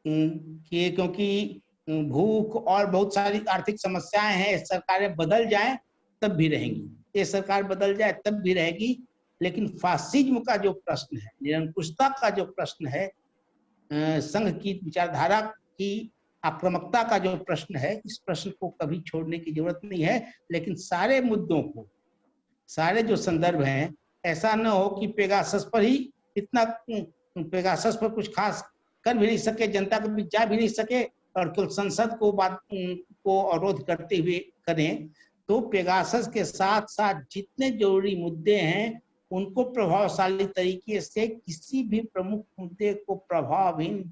क्योंकि भूख और बहुत सारी आर्थिक समस्याएं हैं। सरकारें बदल जाएं तब भी रहेंगी, ये सरकार बदल जाए तब भी रहेगी, लेकिन फासिज्म का जो प्रश्न है, निरंकुशता का जो प्रश्न है, संघ की विचारधारा की आक्रामकता का जो प्रश्न है, इस प्रश्न को कभी छोड़ने की जरूरत नहीं है। लेकिन सारे मुद्दों को, सारे जो संदर्भ हैं, ऐसा न हो कि पेगासस पर ही इतना, पेगासस पर कुछ खास कर भी नहीं सके, जनता के बीच जा भी नहीं सके और केवल संसद को बात को अवरोध करते हुए करें। तो पेगासस के साथ साथ जितने जरूरी मुद्दे हैं उनको प्रभावशाली तरीके से, किसी भी प्रमुख मुद्दे को प्रभावहीन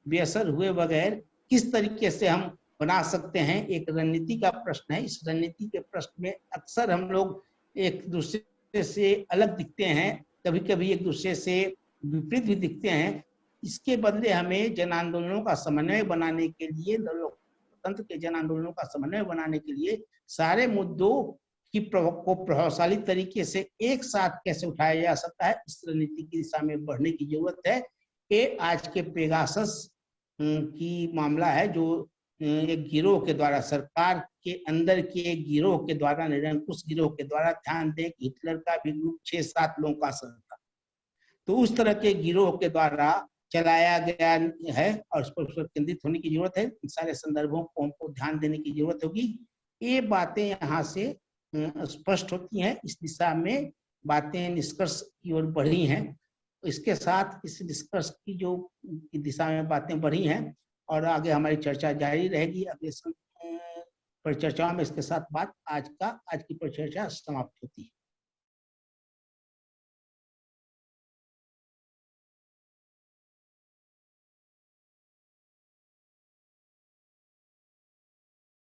बेअसर हुए बगैर किस तरीके से हम बना सकते हैं, एक रणनीति का प्रश्न है। इस रणनीति के प्रश्न में अक्सर हम लोग एक दूसरे से अलग दिखते हैं, कभी कभी एक दूसरे से विपरीत भी दिखते हैं। इसके बदले हमें जन आंदोलनों का समन्वय बनाने के लिए, लोकतंत्र के जन आंदोलनों का समन्वय बनाने के लिए सारे मुद्दों को प्रभावशाली तरीके से एक साथ कैसे उठाया जा सकता है, इस रणनीति की दिशा में बढ़ने की जरूरत है। कि आज के पेगासस की मामला है, जो एक गिरोह के द्वारा, सरकार के अंदर के एक गिरोह के द्वारा, निरंकुश गिरोह के द्वारा, ध्यान दें कि हिटलर का भी ग्रुप 6-7 लोगों का था, तो उस तरह के गिरोह के द्वारा चलाया गया है और उस पर केंद्रित होने की जरूरत है। इन सारे संदर्भों को हमको ध्यान देने की जरूरत होगी। ये बातें यहाँ से स्पष्ट होती हैं, इस दिशा में बातें निष्कर्ष की ओर बढ़ी हैं। इसके साथ इस निष्कर्ष की जो दिशा में बातें बढ़ी हैं और आगे हमारी चर्चा जारी रहेगी। अगले परिचर्चाओं में इसके साथ आज की परिचर्चा समाप्त होती है।